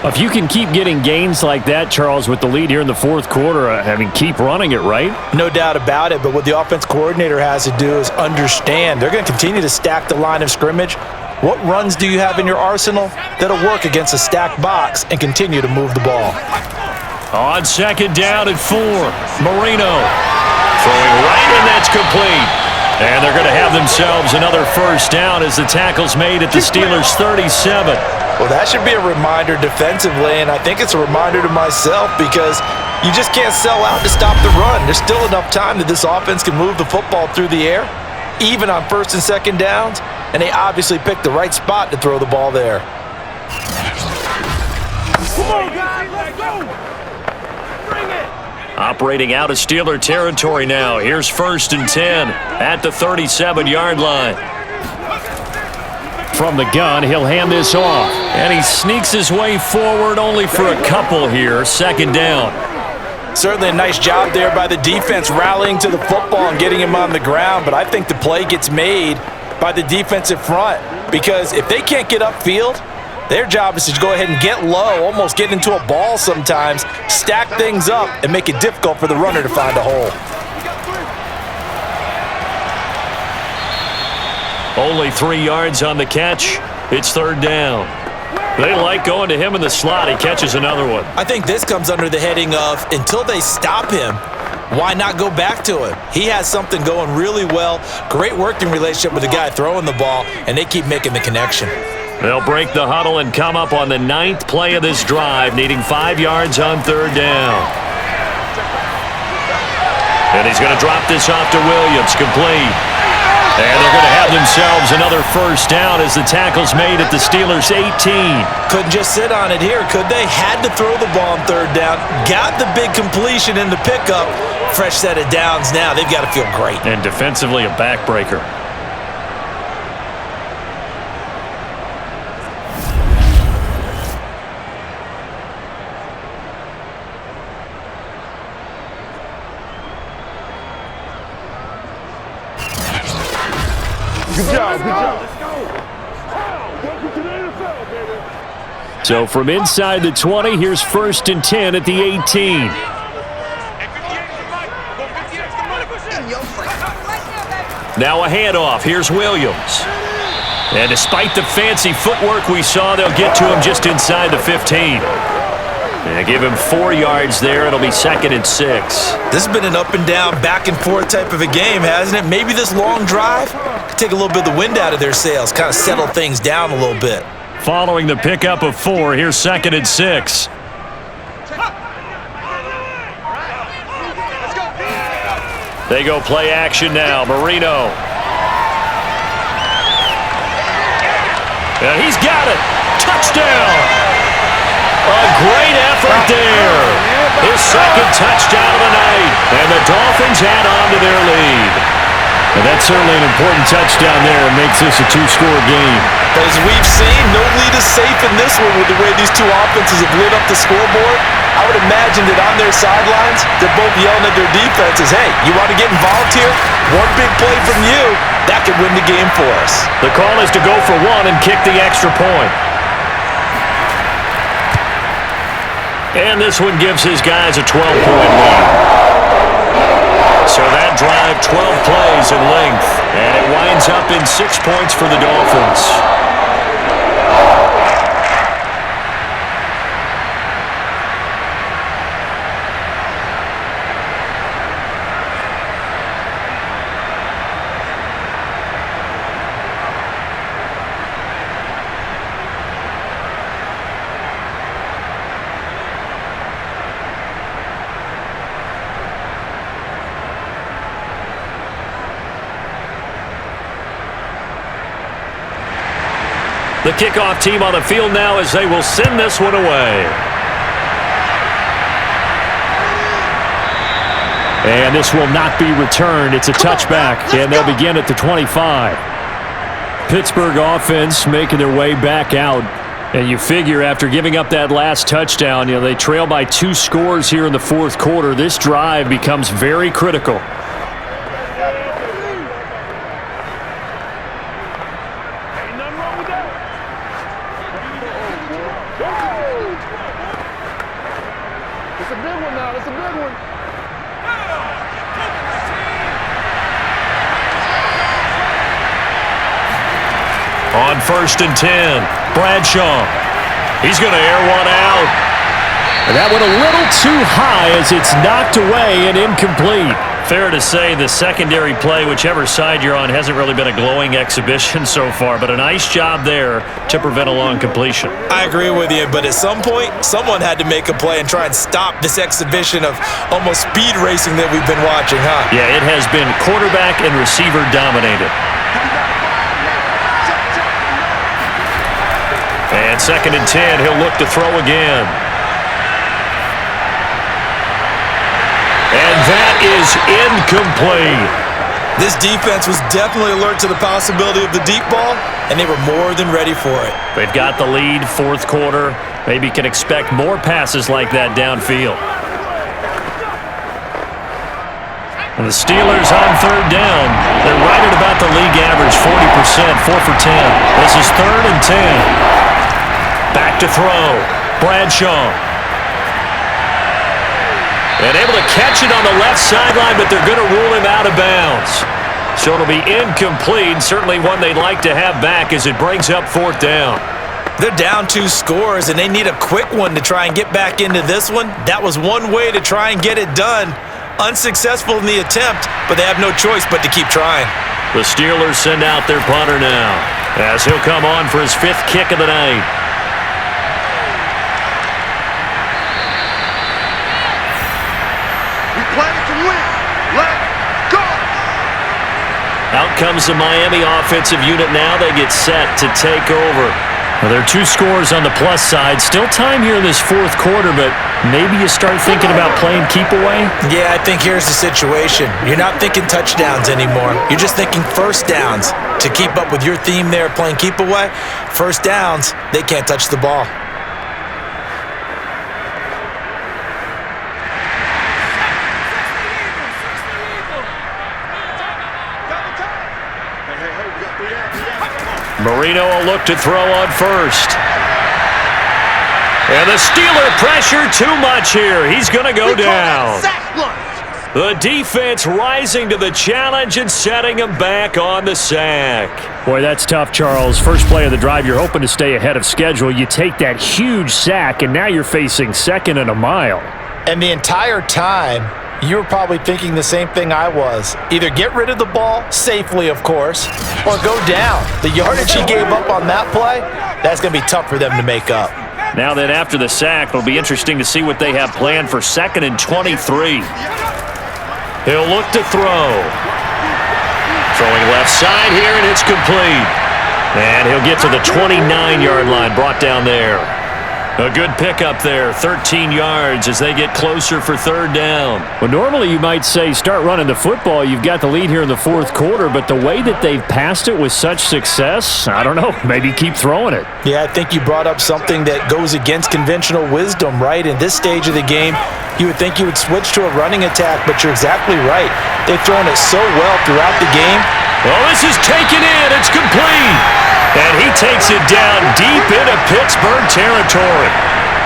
If you can keep getting gains like that, Charles, with the lead here in the fourth quarter, I mean, keep running it, right? No doubt about it, but what the offense coordinator has to do is understand. They're going to continue to stack the line of scrimmage. What runs do you have in your arsenal that'll work against a stacked box and continue to move the ball? On second down at 4, Marino throwing right, and that's complete. And they're going to have themselves another first down as the tackle's made at the Steelers' 37. Well, that should be a reminder defensively, and I think it's a reminder to myself because you just can't sell out to stop the run. There's still enough time that this offense can move the football through the air, even on first and second downs, and they obviously picked the right spot to throw the ball there. Come on, guys, let's go. Bring it. Operating out of Steeler territory now. Here's 1st and 10 at the 37-yard line. From the gun, he'll hand this off. And he sneaks his way forward only for a couple here. Second down. Certainly a nice job there by the defense rallying to the football and getting him on the ground, but I think the play gets made by the defensive front because if they can't get upfield, their job is to go ahead and get low, almost get into a ball sometimes, stack things up, and make it difficult for the runner to find a hole. Only 3 yards on the catch. It's third down. They like going to him in the slot. He catches another one. I think this comes under the heading of until they stop him, why not go back to him? He has something going really well, great working relationship with the guy throwing the ball, and they keep making the connection. They'll break the huddle and come up on the 9th play of this drive, needing 5 yards on third down. And he's going to drop this off to Williams, complete. And they're going to have themselves another first down as the tackle's made at the Steelers' 18. Couldn't just sit on it here, could they? Had to throw the ball on third down. Got the big completion in the pickup. Fresh set of downs now. They've got to feel great. And defensively, a backbreaker. Good job, good job. Let's go. Welcome to the NFL, baby. So from inside the 20, here's 1st and 10 at the 18. Now a handoff. Here's Williams. And despite the fancy footwork we saw, they'll get to him just inside the 15. And give him 4 yards there. It'll be 2nd and 6. This has been an up and down, back and forth type of a game, hasn't it? Maybe this long drive could take a little bit of the wind out of their sails, kind of settle things down a little bit. Following the pickup of 4, here's 2nd and 6. They go play action now. Marino. And he's got it. Touchdown. A great effort there. His second touchdown of the night. And the Dolphins add on to their lead. And that's certainly an important touchdown there and makes this a two-score game. But as we've seen, no lead is safe in this one with the way these two offenses have lit up the scoreboard. I would imagine that on their sidelines, they're both yelling at their defenses, hey, you want to get involved here? One big play from you, that could win the game for us. The call is to go for one and kick the extra point. And this one gives his guys a 12-point lead. So that drive, 12 plays in length, and it winds up in 6 points for the Dolphins. The kickoff team on the field now as they will send this one away. And this will not be returned. It's a touchback, and they'll begin at the 25. Pittsburgh offense making their way back out. And you figure after giving up that last touchdown, they trail by 2 scores here in the fourth quarter. This drive becomes very critical. On 1st and 10, Bradshaw. He's going to air one out. And that went a little too high as it's knocked away and incomplete. Fair to say the secondary play, whichever side you're on, hasn't really been a glowing exhibition so far, but a nice job there to prevent a long completion. I agree with you, but at some point, someone had to make a play and try and stop this exhibition of almost speed racing that we've been watching, huh? Yeah, it has been quarterback and receiver dominated. And 2nd and 10, he'll look to throw again. And that is incomplete. This defense was definitely alert to the possibility of the deep ball, and they were more than ready for it. They've got the lead, fourth quarter. Maybe can expect more passes like that downfield. And the Steelers on 3rd down. They're right at about the league average, 40%, 4 for 10. This is 3rd and 10. Back to throw. Bradshaw. And able to catch it on the left sideline, but they're going to rule him out of bounds. So it'll be incomplete, certainly one they'd like to have back as it brings up 4th down. They're down 2 scores, and they need a quick one to try and get back into this one. That was one way to try and get it done. Unsuccessful in the attempt, but they have no choice but to keep trying. The Steelers send out their punter now, as he'll come on for his 5th kick of the night. Out comes the Miami offensive unit now. They get set to take over. Well, there are 2 scores on the plus side. Still time here in this fourth quarter, but maybe you start thinking about playing keep away? Yeah, I think here's the situation. You're not thinking touchdowns anymore. You're just thinking first downs. To keep up with your theme there, playing keep away, first downs, they can't touch the ball. Marino will look to throw on 1st. And the Steeler pressure too much here. He's going to go down. The defense rising to the challenge and setting him back on the sack. Boy, that's tough, Charles. First play of the drive, you're hoping to stay ahead of schedule. You take that huge sack, and now you're facing 2nd and a mile. And the entire time, you were probably thinking the same thing I was. Either get rid of the ball, safely of course, or go down. The yardage he gave up on that play, that's going to be tough for them to make up. Now that after the sack, it'll be interesting to see what they have planned for 2nd and 23. He'll look to throw. Throwing left side here, and it's complete. And he'll get to the 29-yard line, brought down there. A good pickup there, 13 yards as they get closer for third down. Well, normally you might say start running the football. You've got the lead here in the fourth quarter, but the way that they've passed it with such success, I don't know, maybe keep throwing it. Yeah, I think you brought up something that goes against conventional wisdom, right? In this stage of the game, you would think you would switch to a running attack, but you're exactly right. They've thrown it so well throughout the game. Well, this is taken in. It's complete. And he takes it down deep into Pittsburgh territory.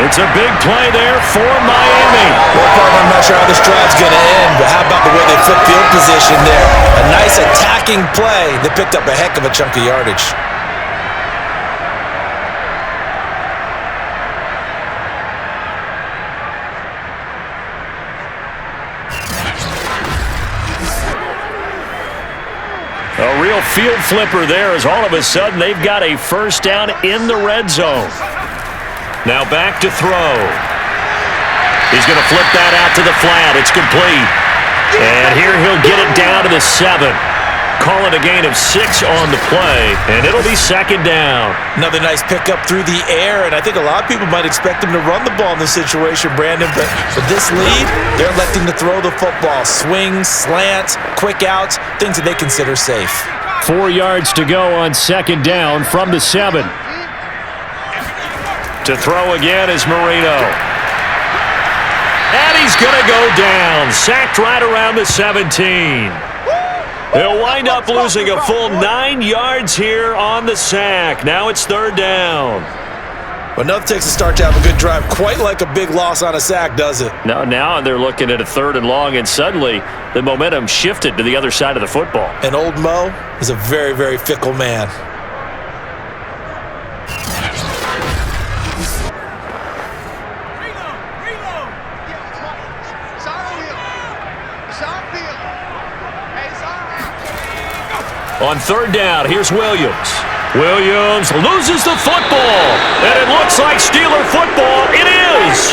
It's a big play there for Miami. Well, partner, I'm not sure how this drive's going to end, but how about the way they flip field position there? A nice attacking play that picked up a heck of a chunk of yardage. A real field flipper there as all of a sudden they've got a first down in the red zone. Now back to throw. He's going to flip that out to the flat. It's complete. And here he'll get it down to the 7. Call it a gain of 6 on the play, and it'll be second down. Another nice pickup through the air, and I think a lot of people might expect him to run the ball in this situation, Brandon, but with this lead, they're electing to throw the football. Swings, slants, quick outs, things that they consider safe. 4 yards to go on second down from the 7. To throw again is Marino. And he's going to go down, sacked right around the 17. They'll wind up losing a full 9 yards here on the sack. Now it's third down. Well, nothing takes a start to have a good drive quite like a big loss on a sack, does it? No, now they're looking at a third and long, and suddenly the momentum shifted to the other side of the football. And old Mo is a very, very fickle man. On third down, here's Williams. Williams loses the football, and it looks like Steeler football. It is.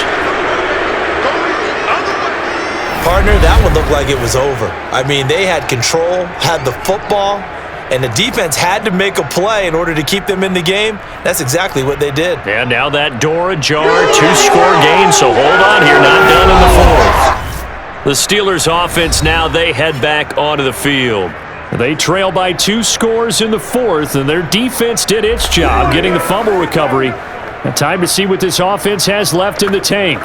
Partner, that one looked like it was over. I mean, they had control, had the football, and the defense had to make a play in order to keep them in the game. That's exactly what they did. And now that door ajar, 2-score game, so hold on here, not done in the fourth. The Steelers offense now, they head back onto the field. They trail by 2 scores in the fourth, and their defense did its job getting the fumble recovery. Now time to see what this offense has left in the tank.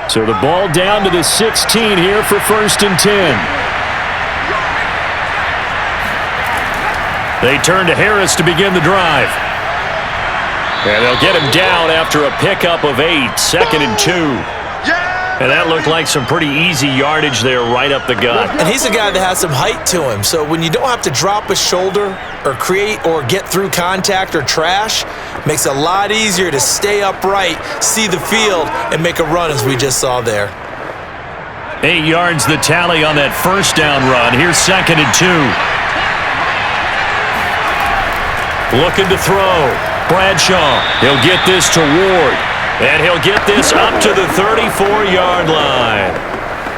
So the ball down to the 16 here for 1st and 10. They turn to Harris to begin the drive. And they'll get him down after a pickup of 8, 2nd and 2. And that looked like some pretty easy yardage there right up the gut. And he's a guy that has some height to him, so when you don't have to drop a shoulder or create or get through contact or trash, makes it a lot easier to stay upright, see the field, and make a run as we just saw there. 8 yards the tally on that first down run. Here's 2nd and 2. Looking to throw. Bradshaw, he'll get this to Ward, and he'll get this up to the 34-yard line.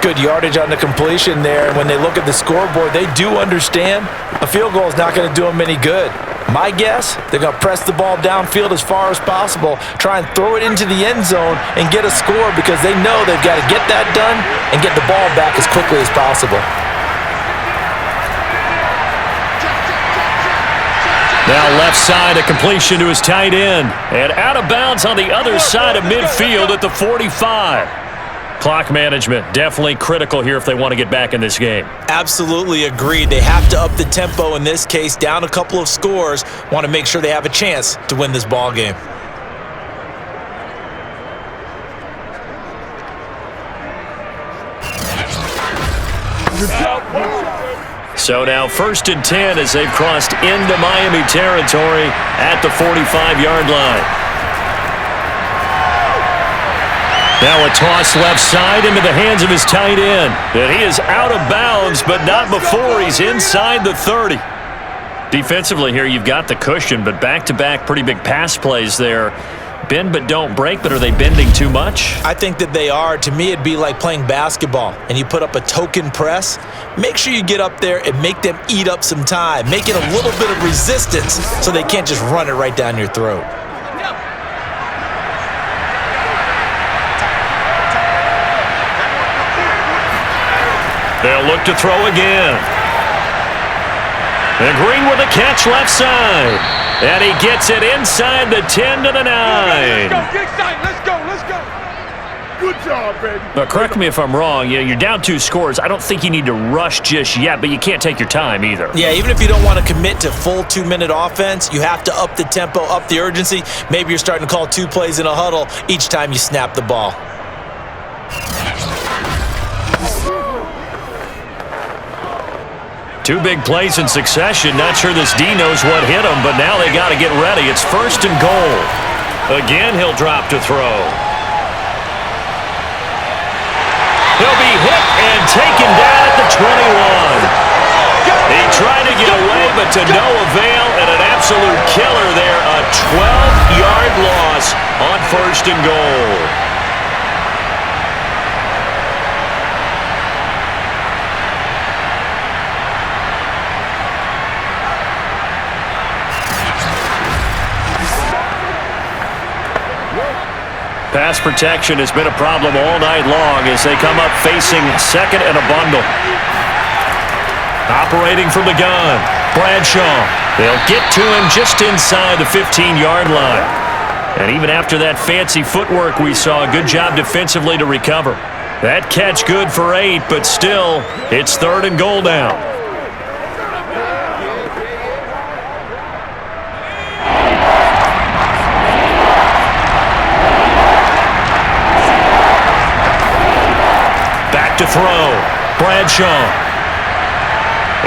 Good yardage on the completion there, and when they look at the scoreboard, they do understand a field goal is not going to do them any good. My guess, they're going to press the ball downfield as far as possible, try and throw it into the end zone and get a score because they know they've got to get that done and get the ball back as quickly as possible. Now left side, a completion to his tight end. And out of bounds on the other side of midfield at the 45. Clock management, definitely critical here if they want to get back in this game. Absolutely agreed. They have to up the tempo in this case, down a couple of scores. Want to make sure they have a chance to win this ball game. So now 1st and 10 as they've crossed into Miami territory at the 45-yard line. Now a toss left side into the hands of his tight end. And he is out of bounds, but not before he's inside the 30. Defensively here, you've got the cushion, but back-to-back pretty big pass plays there. bend but don't break, but are they bending too much? I think that they are. To me, it'd be like playing basketball, and you put up a token press. Make sure you get up there and make them eat up some time. Make it a little bit of resistance so they can't just run it right down your throat. They'll look to throw again. And Green with a catch left side. And he gets it inside the 10 to the 9. Let's go, get excited. Let's go, let's go. Good job, baby. Now, correct me if I'm wrong. You're down 2 scores. I don't think you need to rush just yet, but you can't take your time either. Yeah, even if you don't want to commit to full 2-minute offense, you have to up the tempo, up the urgency. Maybe you're starting to call 2 plays in a huddle each time you snap the ball. Two big plays in succession. Not sure this D knows what hit him, but now they got to get ready. It's 1st and goal. Again, he'll drop to throw. He'll be hit and taken down at the 21. He tried to get away, but to no avail, and an absolute killer there. A 12-yard loss on 1st and goal. Pass protection has been a problem all night long as they come up facing 2nd and a bundle. Operating from the gun, Bradshaw. They'll get to him just inside the 15-yard line. And even after that fancy footwork we saw, a good job defensively to recover. That catch good for 8, but still, it's 3rd and goal now. To throw, Bradshaw.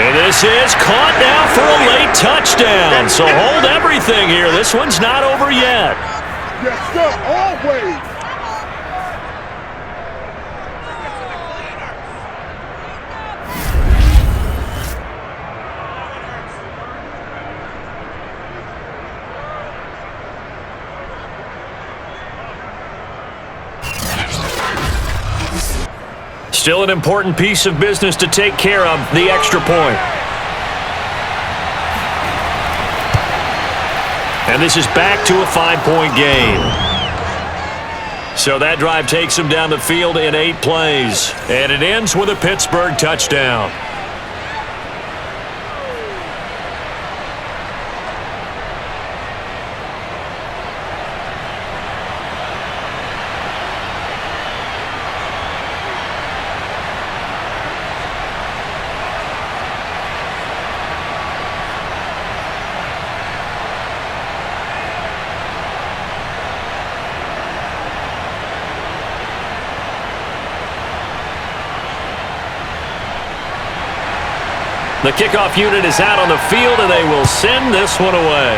And this is caught now for a late touchdown. So hold everything here. This one's not over yet. Yes, sir, always. Still an important piece of business to take care of, the extra point. And this is back to a 5-point game. So that drive takes them down the field in 8 plays. And it ends with a Pittsburgh touchdown. The kickoff unit is out on the field, and they will send this one away.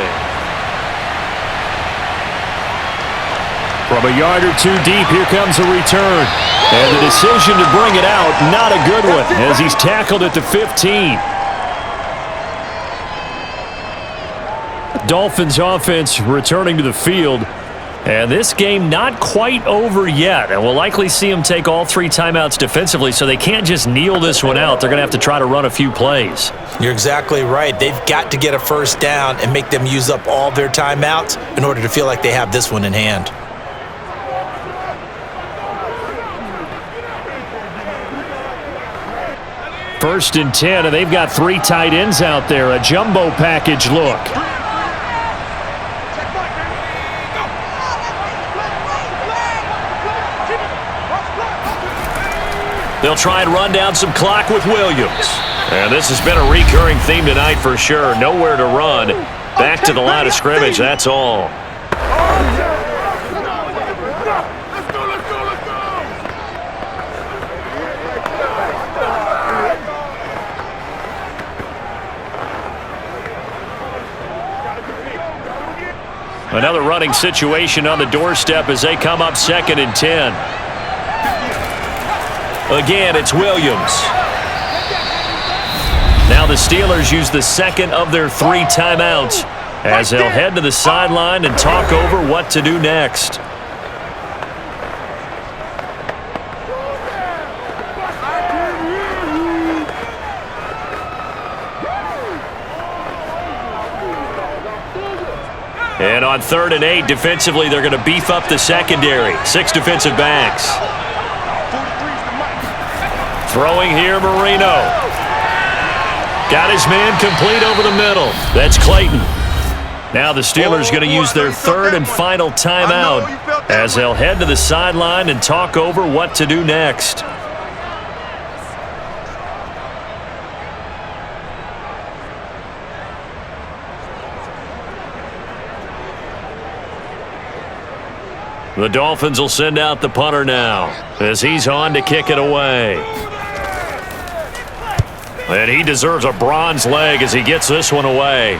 From a yard or 2 deep, here comes a return. And the decision to bring it out, not a good one, as he's tackled at the 15. Dolphins offense returning to the field. And this game not quite over yet. And we'll likely see them take all 3 timeouts defensively, so they can't just kneel this one out. They're going to have to try to run a few plays. You're exactly right. They've got to get a 1st down and make them use up all their timeouts in order to feel like they have this one in hand. First and 10, and they've got 3 tight ends out there. A jumbo package look. They'll try and run down some clock with Williams. And this has been a recurring theme tonight for sure. Nowhere to run. Back to the line of scrimmage, that's all. Another running situation on the doorstep as they come up 2nd and 10. Again, it's Williams. Now the Steelers use the 2nd of their 3 timeouts as they'll head to the sideline and talk over what to do next. And on 3rd and 8, defensively, they're going to beef up the secondary. 6 defensive backs. Throwing here, Marino. Got his man complete over the middle. That's Clayton. Now the Steelers going to use their 3rd and final timeout as they'll head to the sideline and talk over what to do next. The Dolphins will send out the punter now as he's on to kick it away. And he deserves a bronze leg as he gets this one away.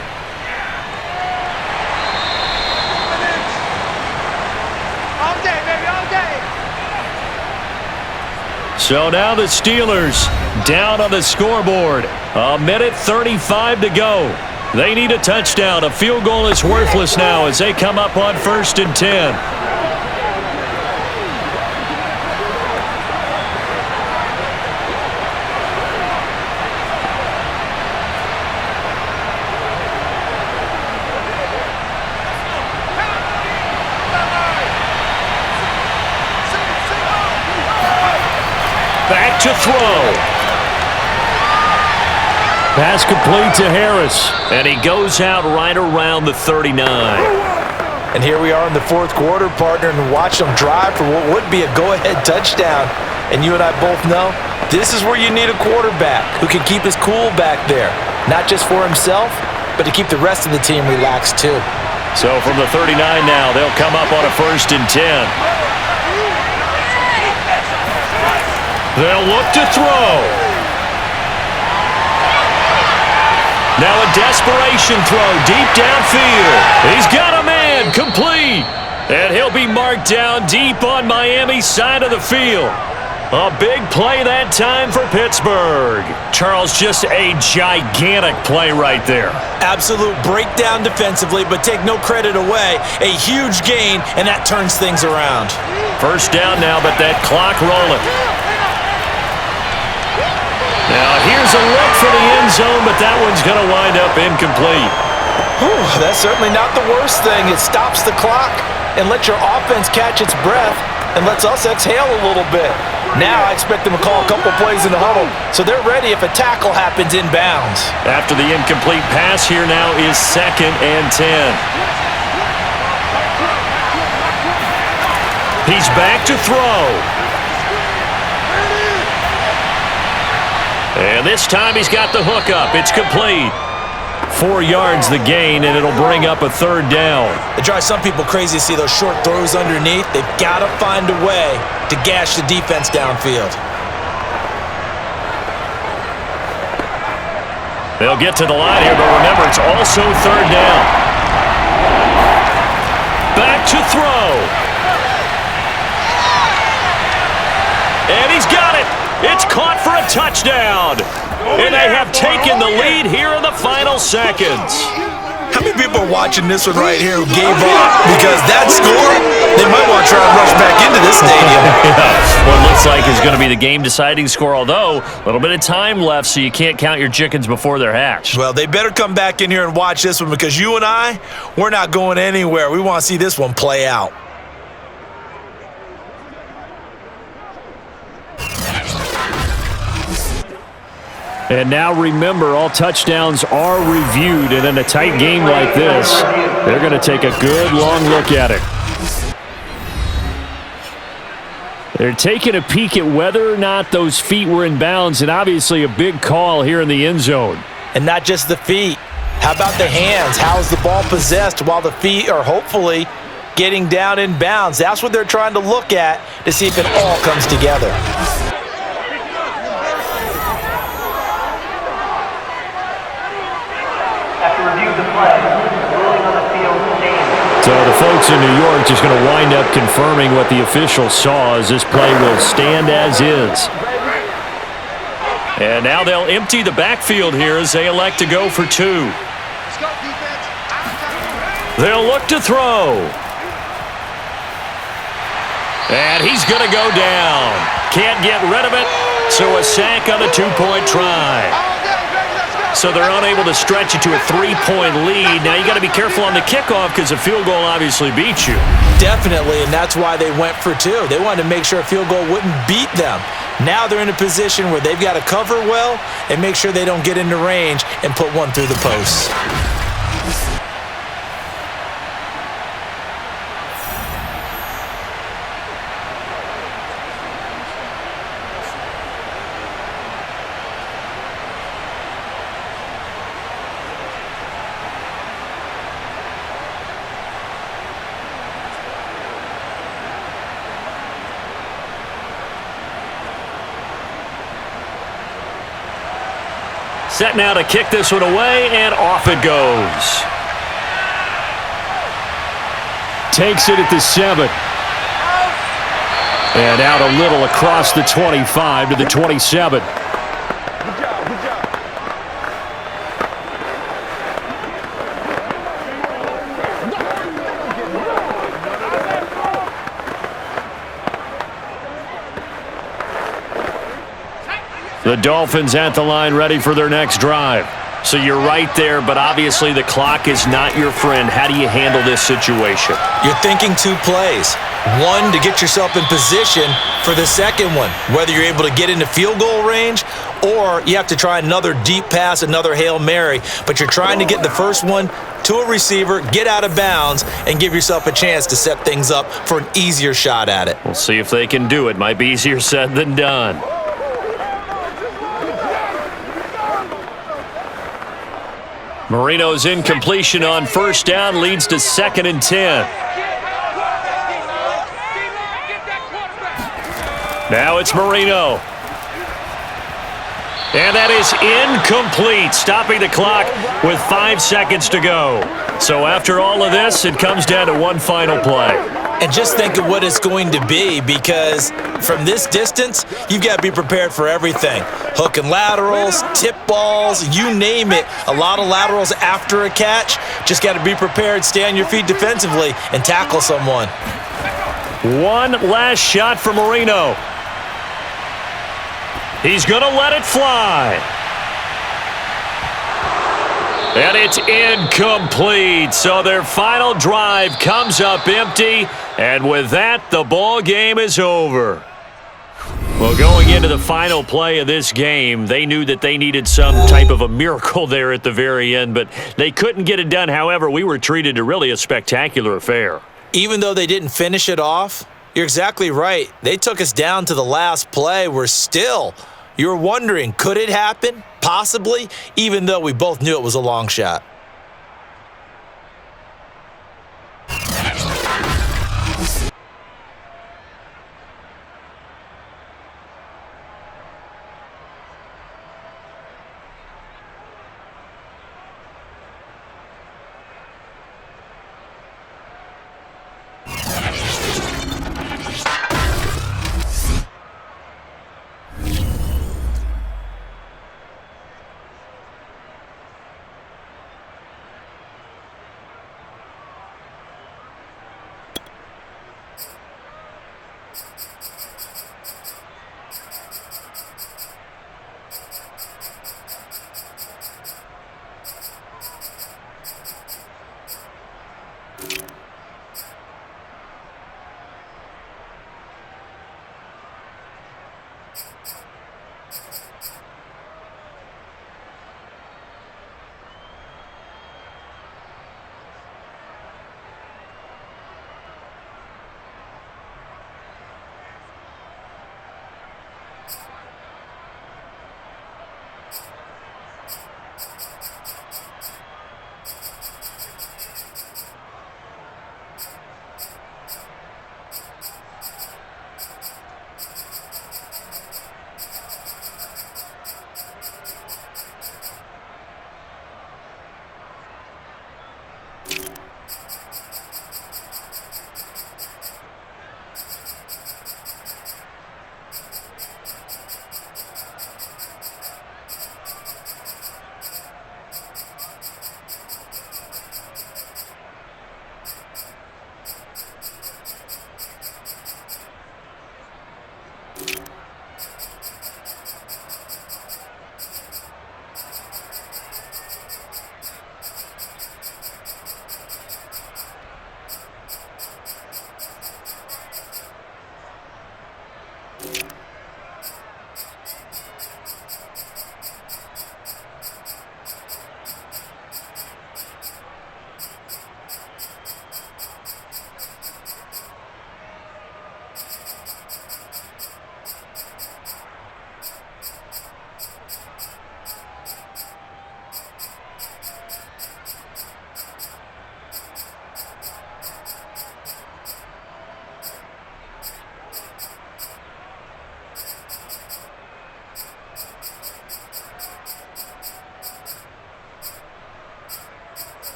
All day, baby, all day. So now the Steelers down on the scoreboard. 1:35 to go. They need a touchdown. A field goal is worthless now as they come up on 1st and 10. Back to throw. Pass complete to Harris. And he goes out right around the 39. And here we are in the 4th quarter, partner, and watch them drive for what would be a go-ahead touchdown. And you and I both know this is where you need a quarterback who can keep his cool back there. Not just for himself, but to keep the rest of the team relaxed too. So from the 39 now, they'll come up on a 1st and 10. They'll look to throw. Now a desperation throw deep downfield. He's got a man complete. And he'll be marked down deep on Miami's side of the field. A big play that time for Pittsburgh. Charles, just a gigantic play right there. Absolute breakdown defensively, but take no credit away. A huge gain, and that turns things around. 1st down now, but that clock rolling. Now here's a look for the end zone, but that one's going to wind up incomplete. Whew, that's certainly not the worst thing. It stops the clock and lets your offense catch its breath and lets us exhale a little bit. Now I expect them to call a couple plays in the huddle, so they're ready if a tackle happens inbounds. After the incomplete pass, here now is 2nd and 10. He's back to throw. And this time he's got the hook up. It's complete. 4 yards the gain, and it'll bring up a 3rd down. It drives some people crazy to see those short throws underneath. They've got to find a way to gash the defense downfield. They'll get to the line here, but remember, it's also 3rd down. Back to throw. And he's got it. It's caught for a touchdown. And they have taken the lead here in the final seconds. How many people are watching this one right here who gave up? Because that score, they might want to try and rush back into this stadium. Yeah. Well, it looks like it's going to be the game-deciding score, although a little bit of time left, so you can't count your chickens before they're hatched. Well, they better come back in here and watch this one because you and I, we're not going anywhere. We want to see this one play out. And now remember, all touchdowns are reviewed, and in a tight game like this, they're going to take a good long look at it. They're taking a peek at whether or not those feet were in bounds, and obviously a big call here in the end zone. And not just the feet. How about the hands? How's the ball possessed while the feet are hopefully getting down in bounds? That's what they're trying to look at to see if it all comes together. So the folks in New York just going to wind up confirming what the officials saw as this play will stand as is. And now they'll empty the backfield here as they elect to go for 2. Let's go, defense. They'll look to throw. And he's going to go down. Can't get rid of it, so a sack on the two-point try. So they're unable to stretch it to a three-point lead. Now you got to be careful on the kickoff because a field goal obviously beats you. Definitely, and that's why they went for two. They wanted to make sure a field goal wouldn't beat them. Now they're in a position where they've got to cover well and make sure they don't get into range and put one through the post. Set now to kick this one away, and off it goes. Takes it at the 7. And out a little across the 25 to the 27. The Dolphins at the line ready for their next drive. So you're right there, but obviously the clock is not your friend. How do you handle this situation? You're thinking two plays. One, to get yourself in position for the second one, whether you're able to get into field goal range or you have to try another deep pass, another Hail Mary, but you're trying to get the first one to a receiver, get out of bounds, and give yourself a chance to set things up for an easier shot at it. We'll see if they can do it. Might be easier said than done. Marino's incompletion on first down leads to 2nd and 10. Now it's Marino. And that is incomplete, stopping the clock with 5 seconds to go. So after all of this, it comes down to one final play. And just think of what it's going to be, because from this distance, you've got to be prepared for everything. Hook and laterals, tip balls, you name it. A lot of laterals after a catch. Just got to be prepared, stay on your feet defensively, and tackle someone. One last shot for Marino. He's going to let it fly. And it's incomplete. So their final drive comes up empty. And with that, the ball game is over. Well, going into the final play of this game, they knew that they needed some type of a miracle there at the very end, but they couldn't get it done. However, we were treated to really a spectacular affair. Even though they didn't finish it off, you're exactly right. They took us down to the last play. You were wondering, could it happen? Possibly, even though we both knew it was a long shot.